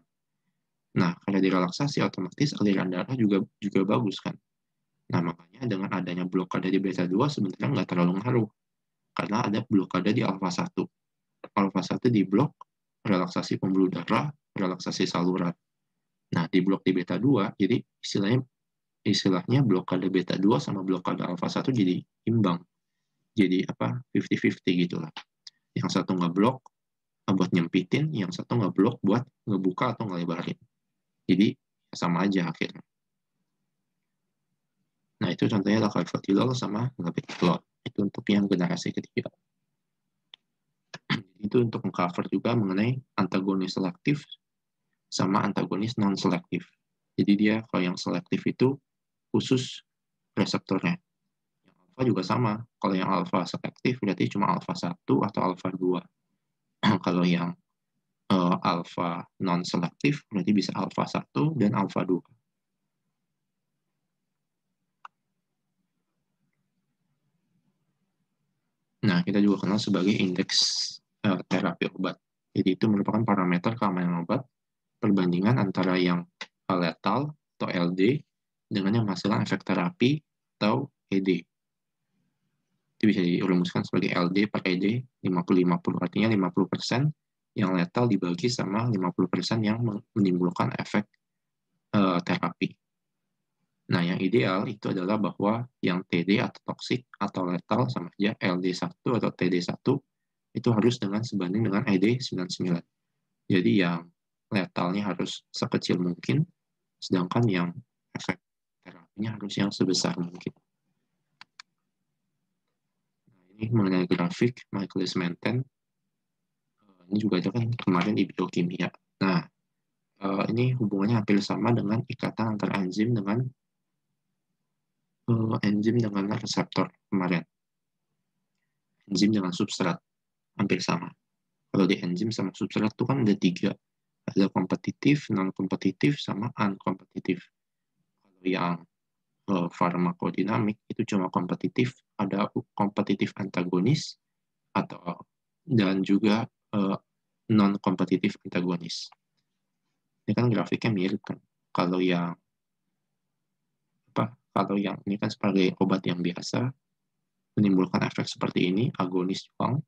Nah, kalau direlaksasi otomatis aliran darah juga bagus kan. Nah, makanya dengan adanya blokade di beta 2 sebenarnya nggak terlalu ngaruh. Karena ada blokade di alfa 1. Alfa 1 di blok, relaksasi pembuluh darah, relaksasi saluran. Nah, di blok di beta 2, jadi istilahnya blokade beta 2 sama blokade alfa 1 jadi imbang. Jadi 50-50 gitu lah. Yang satu ngeblok buat nyempitin, yang satu ngeblok buat ngebuka atau ngelebarin. Jadi sama aja akhirnya. Nah, itu contohnya adalah carvedilol sama labetalol. Itu untuk yang generasi ketiga. Itu untuk mengcover juga mengenai antagonis selektif sama antagonis non-selektif. Jadi dia kalau yang selektif itu khusus reseptornya. Yang alfa juga sama. Kalau yang alfa selektif berarti cuma alfa 1 atau alfa 2. Kalau yang alfa non-selektif berarti bisa alfa 1 dan alfa 2. Nah, kita juga kenal sebagai indeks terapi obat. Jadi itu merupakan parameter keamanan obat, perbandingan antara yang letal atau LD dengan yang menghasilkan efek terapi atau ED. Itu bisa dirumuskan sebagai LD per ED 50-50, artinya 50% yang letal dibagi sama 50% yang menimbulkan efek terapi. Nah, yang ideal itu adalah bahwa yang TD atau toksik atau letal sama aja LD1 atau TD1 itu harus dengan sebanding dengan ED99. Jadi yang letalnya harus sekecil mungkin, sedangkan yang efek terapinya harus yang sebesar mungkin. Nah, ini mengenai grafik Michaelis-Menten. Ini juga ada kan kemarin di biokimia. Nah, ini hubungannya hampir sama dengan ikatan antara enzim dengan reseptor kemarin. Enzim dengan substrat hampir sama. Kalau di enzim sama substrat itu kan ada 3. Ada kompetitif, non-kompetitif, sama unkompetitif. Kalau yang farmakodinamik itu cuma kompetitif, ada kompetitif antagonis dan juga non-kompetitif antagonis. Ini kan grafiknya mirip kan. Kalau yang ini kan sebagai obat yang biasa menimbulkan efek seperti ini, agonis doang.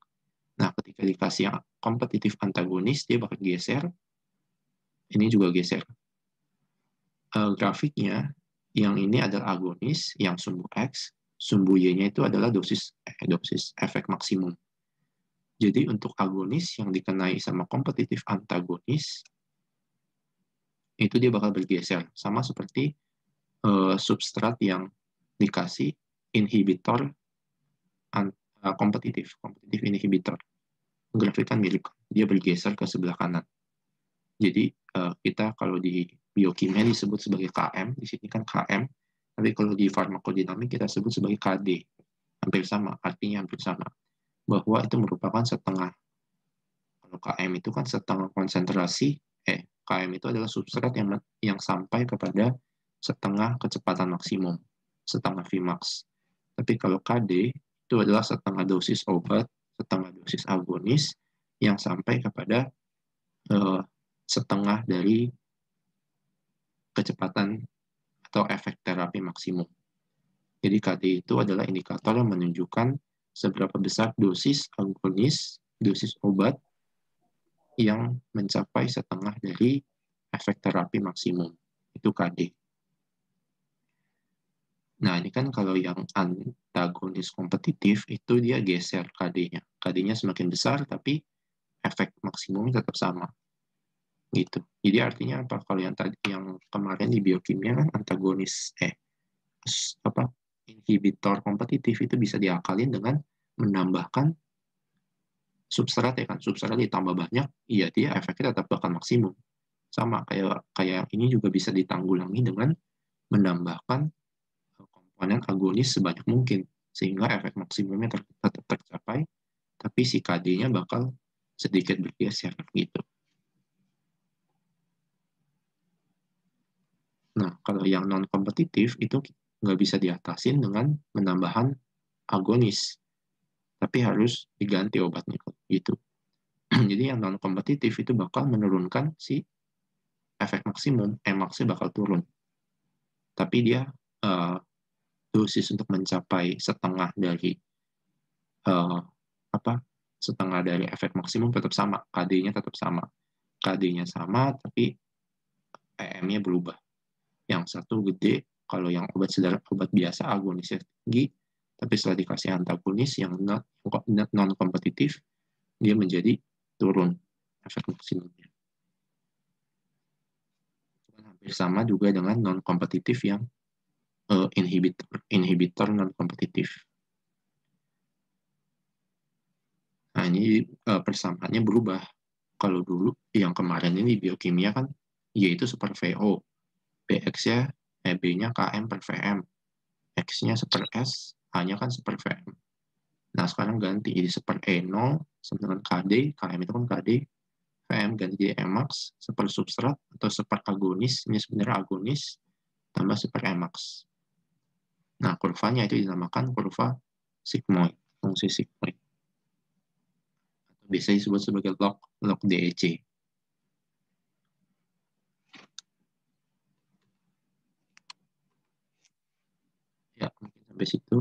Nah, ketika dikasih yang kompetitif antagonis, dia bakal geser. Ini juga geser. Grafiknya, yang ini adalah agonis, yang sumbu X, sumbu Y-nya itu adalah dosis efek maksimum. Jadi untuk agonis yang dikenai sama kompetitif antagonis, itu dia bakal bergeser. Sama seperti substrat yang dikasih inhibitor kompetitif inhibitor. Grafik kan mirip, dia bergeser ke sebelah kanan. Jadi kita kalau di biokimia disebut sebagai KM, di sini kan KM, tapi kalau di farmakodinamik kita sebut sebagai KD. Hampir sama, artinya hampir sama. Bahwa itu merupakan setengah. Kalau KM itu kan setengah konsentrasi, KM itu adalah substrat yang sampai kepada setengah kecepatan maksimum, setengah Vmax. Tapi kalau KD itu adalah setengah dosis obat, setengah dosis agonis yang sampai kepada setengah dari kecepatan atau efek terapi maksimum. Jadi KD itu adalah indikator yang menunjukkan seberapa besar dosis agonis, dosis obat yang mencapai setengah dari efek terapi maksimum. Itu KD. Nah, ini kan kalau yang antagonis kompetitif, itu dia geser KD-nya. KD-nya semakin besar, tapi efek maksimumnya tetap sama. Gitu. Jadi artinya apa? Kalau yang kemarin di biokimia kan antagonis, inhibitor kompetitif itu bisa diakalin dengan menambahkan substrat ya kan. Substrat ditambah banyak, iya dia efeknya tetap bakal maksimum. Sama kayak ini juga bisa ditanggulangi dengan menambahkan komponen agonis sebanyak mungkin sehingga efek maksimumnya tetap tercapai, tapi si KD-nya bakal sedikit bergeser gitu. Nah, kalau yang non-kompetitif itu nggak bisa diatasin dengan menambahkan agonis, tapi harus diganti obatnya gitu. Jadi yang non-kompetitif itu bakal menurunkan si efek maksimum, Emax-nya bakal turun. Tapi dia dosis untuk mencapai setengah dari setengah dari efek maksimum tetap sama, KD-nya tetap sama. KD-nya sama, tapi PM-nya berubah. Yang satu gede, kalau yang obat biasa agonisnya tinggi, tapi setelah dikasih antagonis yang non-kompetitif, dia menjadi turun efek maksimumnya. Hampir sama juga dengan non-kompetitif yang inhibitor non-kompetitif. Nah, ini persamaannya berubah. Kalau dulu yang kemarin ini biokimia kan, yaitu super VO. BX-nya, B-nya KM per VM. X-nya super S, A-nya kan super VM. Nah, sekarang ganti jadi super E0 sama dengan KD, KM itu kan KD, VM ganti jadi Emax, super substrat atau super agonis, ini sebenarnya agonis, tambah super Emax. Nah, kurvanya itu dinamakan kurva sigmoid, fungsi sigmoid. biasa disebut sebagai log DEC. Ya, mungkin sampai situ.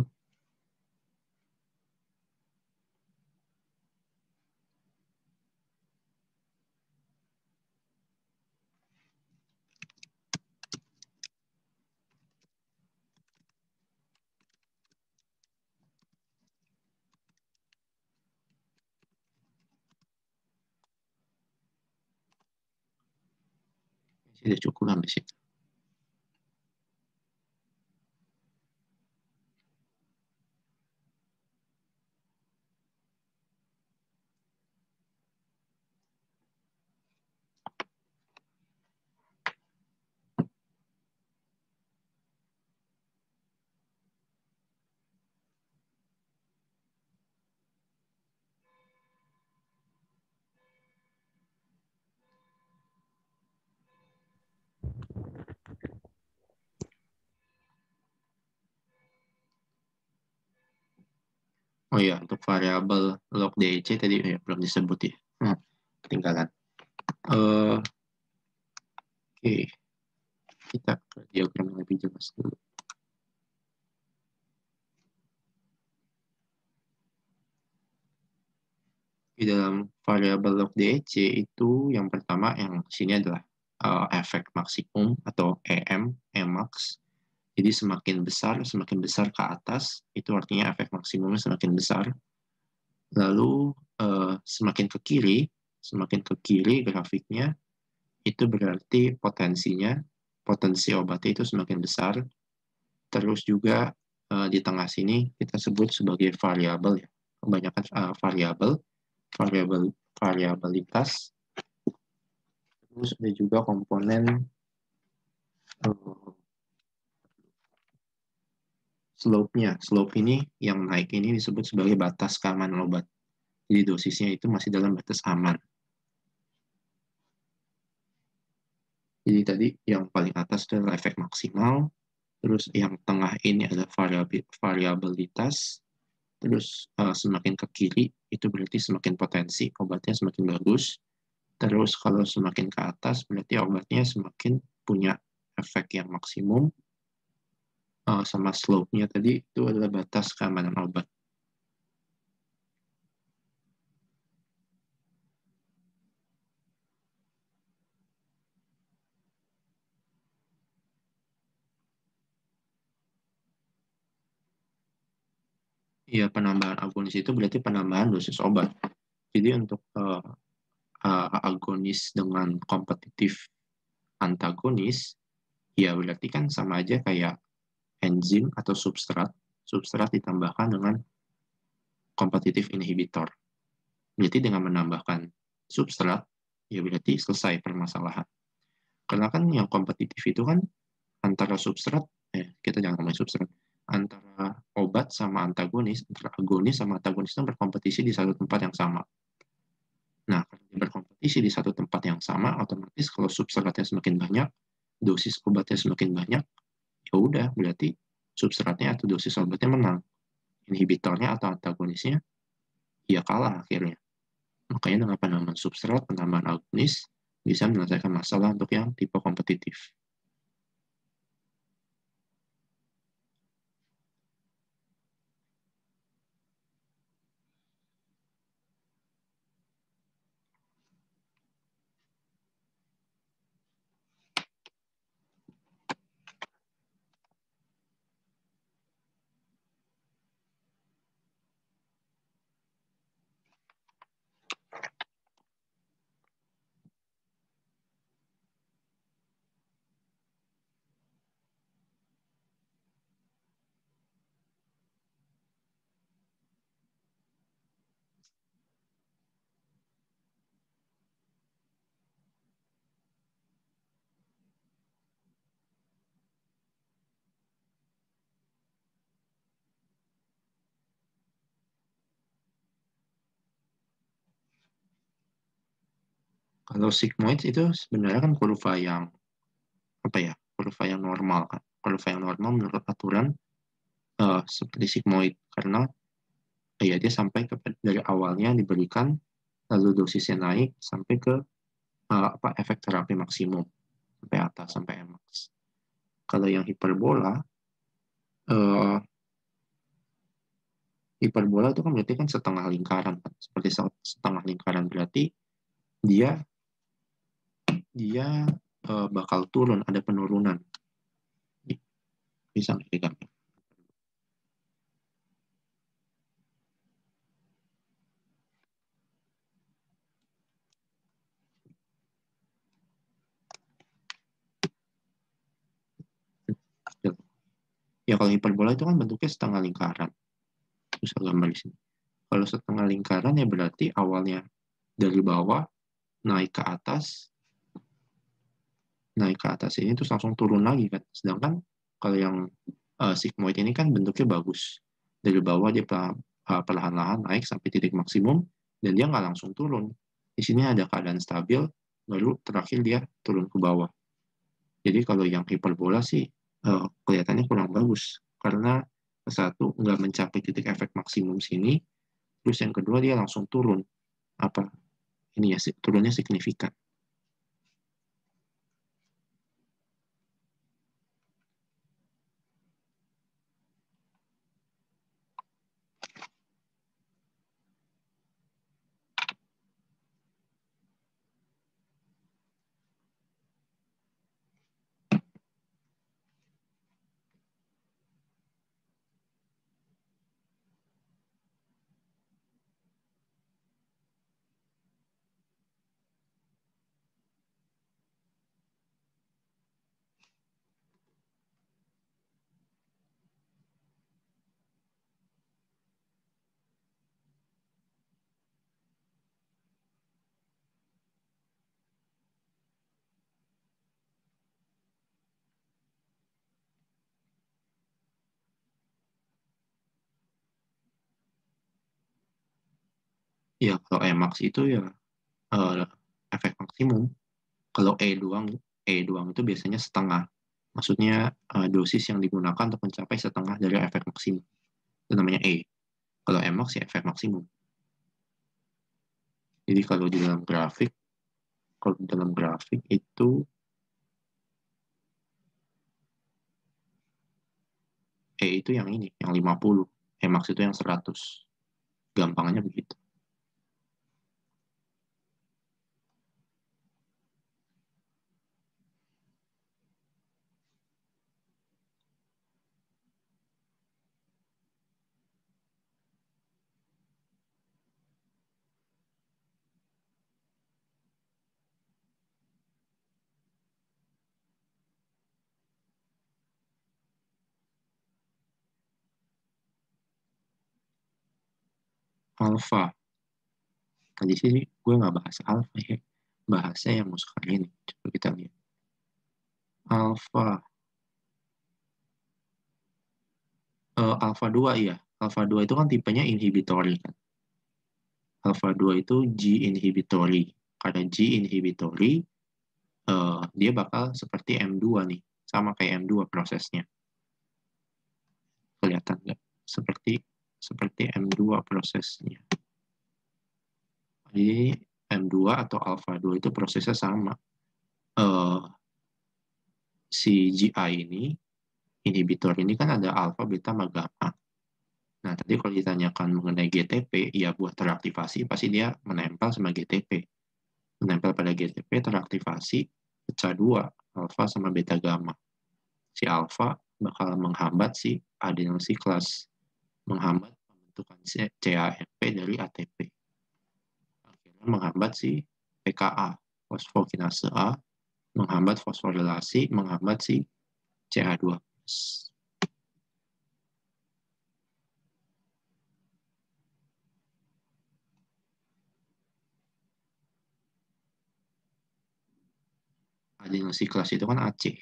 Sudah cukup sampai situ. Oh iya, untuk variabel log DEC tadi ya, belum disebut ya. Ketinggalan. Oke, kita ke diagram yang lebih jelas dulu. Di dalam variabel log DEC itu yang pertama yang sini adalah efek maksimum atau EM, Emax. Jadi semakin besar ke atas, itu artinya efek maksimumnya semakin besar. Lalu semakin ke kiri grafiknya, itu berarti potensi obatnya itu semakin besar. Terus juga di tengah sini kita sebut sebagai variabel ya. Kebanyakan variabelitas. Terus ada juga komponen uh, slope-nya. Slope ini yang naik ini disebut sebagai batas keamanan obat. Jadi dosisnya itu masih dalam batas aman. Jadi tadi yang paling atas adalah efek maksimal, terus yang tengah ini adalah variabilitas, terus semakin ke kiri itu berarti semakin potensi obatnya semakin bagus, terus kalau semakin ke atas berarti obatnya semakin punya efek yang maksimum, sama slope-nya tadi itu adalah batas keamanan obat. Iya, penambahan agonis itu berarti penambahan dosis obat. Jadi untuk agonis dengan kompetitif antagonis, ya berarti kan sama aja kayak enzim atau substrat. Substrat ditambahkan dengan kompetitif inhibitor. Berarti dengan menambahkan substrat, ya berarti selesai permasalahan. Karena kan yang kompetitif itu kan antara substrat, kita jangan ngomongin substrat, antara obat sama antagonis, antara agonis sama antagonis itu berkompetisi di satu tempat yang sama. Nah, kalau berkompetisi di satu tempat yang sama, otomatis kalau substratnya semakin banyak, dosis obatnya semakin banyak, ya udah berarti substratnya atau dosis obatnya menang. Inhibitornya atau antagonisnya, ya kalah akhirnya. Makanya dengan penambahan substrat, penambahan agonis, bisa menyelesaikan masalah untuk yang tipe kompetitif. Kalau sigmoid itu sebenarnya kan kurva yang apa ya? Kurva yang normal kan. Kurva yang normal menurut aturan seperti sigmoid karena ya dia sampai dari awalnya diberikan lalu dosisnya naik sampai ke efek terapi maksimum sampai atas sampai max. Kalau yang eh, hiperbola itu kan berarti kan setengah lingkaran kan. Seperti setengah lingkaran berarti dia dia bakal turun, ada penurunan. Bisa nggak digambar? Ya kalau hiperbola itu kan bentuknya setengah lingkaran. Bisa gambar di sini. Kalau setengah lingkaran ya berarti awalnya dari bawah naik ke atas, naik ke atas ini terus langsung turun lagi kan. Sedangkan kalau yang sigmoid ini kan bentuknya bagus. Dari bawah dia perlahan-lahan naik sampai titik maksimum dan dia nggak langsung turun. Di sini ada keadaan stabil, baru terakhir dia turun ke bawah. Jadi kalau yang hiperbola sih kelihatannya kurang bagus karena satu nggak mencapai titik efek maksimum sini, terus yang kedua dia langsung turun apa ini ya turunnya signifikan. Ya kalau Emax itu ya eh, efek maksimum. Kalau E doang itu biasanya setengah. Maksudnya dosis yang digunakan untuk mencapai setengah dari efek maksimum. Itu namanya E. Kalau Emax ya efek maksimum. Jadi kalau di dalam grafik itu E itu yang ini, yang 50. Emax itu yang 100. Gampangnya begitu. Alpha. Tadi sih gue nggak bahas alpha ya. Bahasnya yang mau sekarang ini. Coba kita lihat. Alpha. Alpha 2 iya. Alpha 2 itu kan tipenya inhibitory kan. Alpha 2 itu G inhibitory. Karena G inhibitory, dia bakal seperti M2 nih. Sama kayak M2 prosesnya. Kelihatan nggak? Seperti M2 prosesnya. Jadi M2 atau alpha 2 itu prosesnya sama. Eh, si GI ini, inhibitor ini kan ada alpha, beta, sama gamma. Nah, tadi kalau ditanyakan mengenai GTP, ya buat teraktivasi pasti dia menempel sama GTP. Menempel pada GTP teraktivasi pecah dua, alfa sama beta gamma. Si alfa bakal menghambat si adenyl siklas, menghambat pembentukan CAMP dari ATP. Akhirnya menghambat si PKA, fosfokinase A, menghambat fosforilasi, menghambat si CH2+. Adenyl siklas itu kan AC.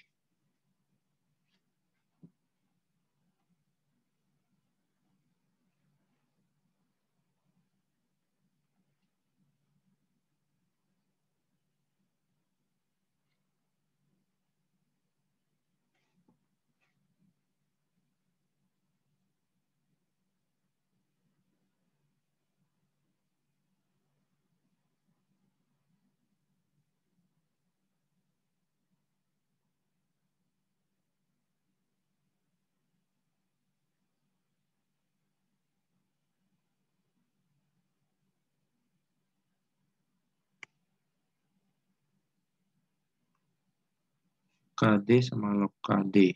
KD sama log KD.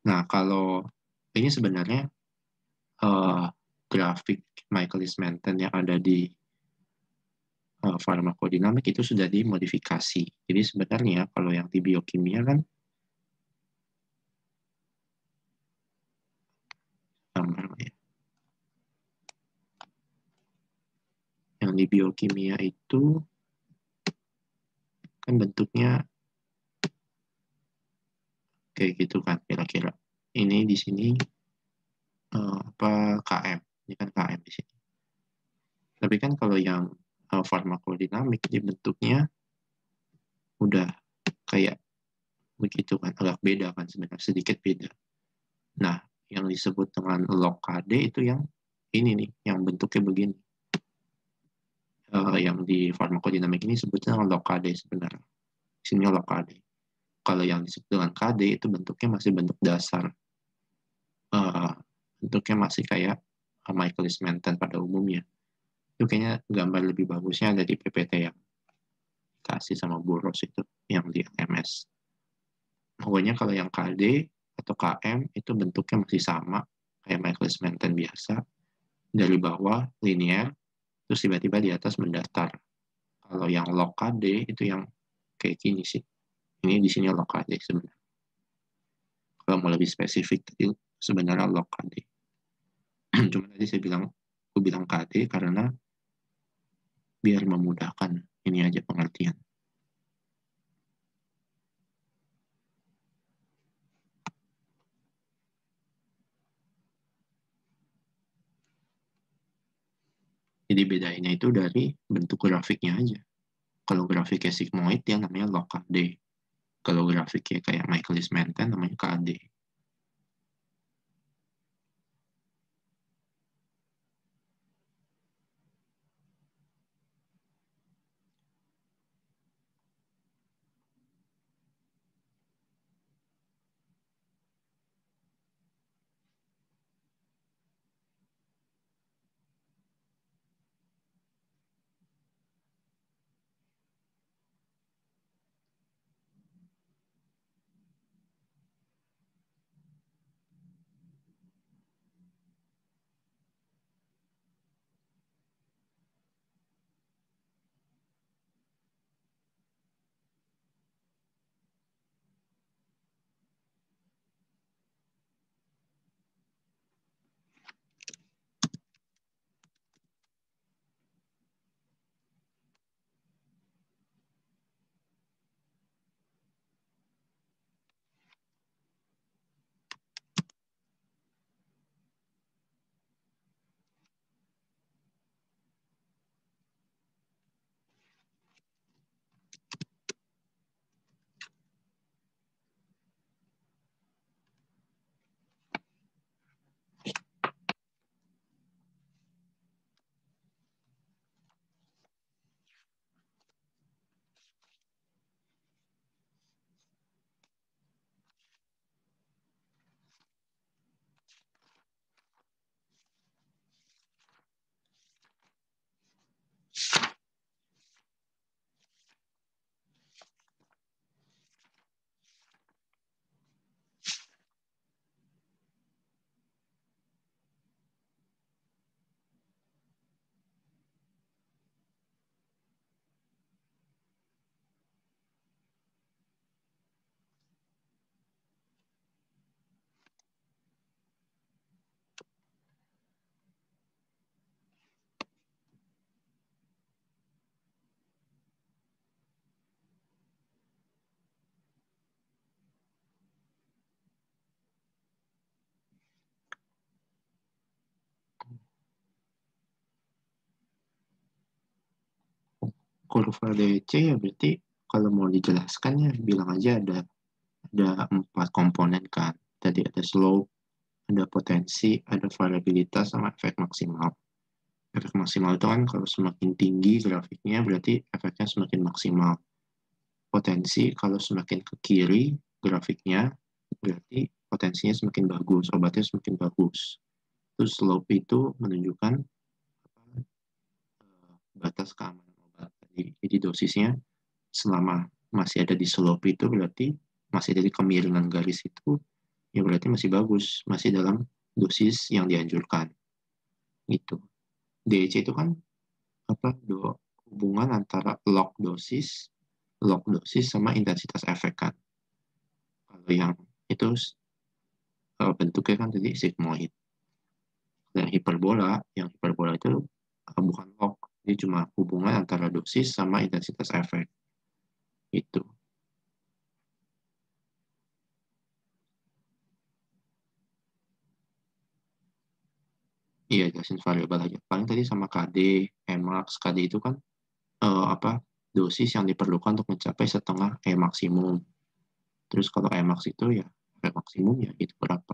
Nah, kalau ini sebenarnya grafik Michaelis-Menten yang ada di farmakodinamik itu sudah dimodifikasi. Jadi sebenarnya kalau yang di biokimia kan gambar ya. Yang di biokimia itu kan bentuknya kayak gitu kan kira-kira. Ini di sini apa KM. Ini kan KM di sini. Tapi kan kalau yang farmakodinamik di bentuknya udah kayak begitu kan, agak beda kan sebenarnya, sedikit beda. Nah, yang disebut dengan log KD itu yang ini nih, yang bentuknya begini. Yang di farmakodinamik ini sebutnya dengan log KD sebenarnya. Sini log KD. Kalau yang disebut dengan KD itu bentuknya masih bentuk dasar. Uh, bentuknya masih kayak Michaelis-Menten pada umumnya. Itu kayaknya gambar lebih bagusnya ada di PPT yang kasih sama Boros itu, yang di LMS. Pokoknya kalau yang KD atau KM itu bentuknya masih sama kayak Michaelis-Menten biasa, dari bawah linear, terus tiba-tiba di atas mendatar. Kalau yang log KD itu yang kayak gini sih. Ini di sini log KD sebenarnya. Kalau mau lebih spesifik, tadi sebenarnya log KD. Cuma tadi aku bilang KD karena biar memudahkan ini aja pengertian. Jadi bedainnya itu dari bentuk grafiknya aja. Kalau grafiknya sigmoid ya namanya log KD. Kalau grafiknya kayak Michaelis-Menten namanya KD. Kurva DC ya berarti kalau mau dijelaskan ya bilang aja ada 4 komponen kan. Tadi ada slope, ada potensi, ada variabilitas, sama efek maksimal. Efek maksimal itu kan kalau semakin tinggi grafiknya berarti efeknya semakin maksimal. Potensi kalau semakin ke kiri grafiknya berarti potensinya semakin bagus, obatnya semakin bagus. Terus slope itu menunjukkan batas keamanan Jadi dosisnya selama masih ada di slope itu berarti masih ada di kemiringan garis itu, ya berarti masih bagus, masih dalam dosis yang dianjurkan. Itu. DEC itu kan apa hubungan antara log dosis sama intensitas efek kan. Kalau yang itu bentuknya kan tadi sigmoid. Dan yang hiperbola itu bukan log, dia cuma hubungan antara dosis sama intensitas efek. Itu. Iya, jelasin variabel aja. Paling tadi sama KD, Emax, KD itu kan apa dosis yang diperlukan untuk mencapai setengah E maksimum. Terus kalau E max itu ya E maksimum ya itu berapa?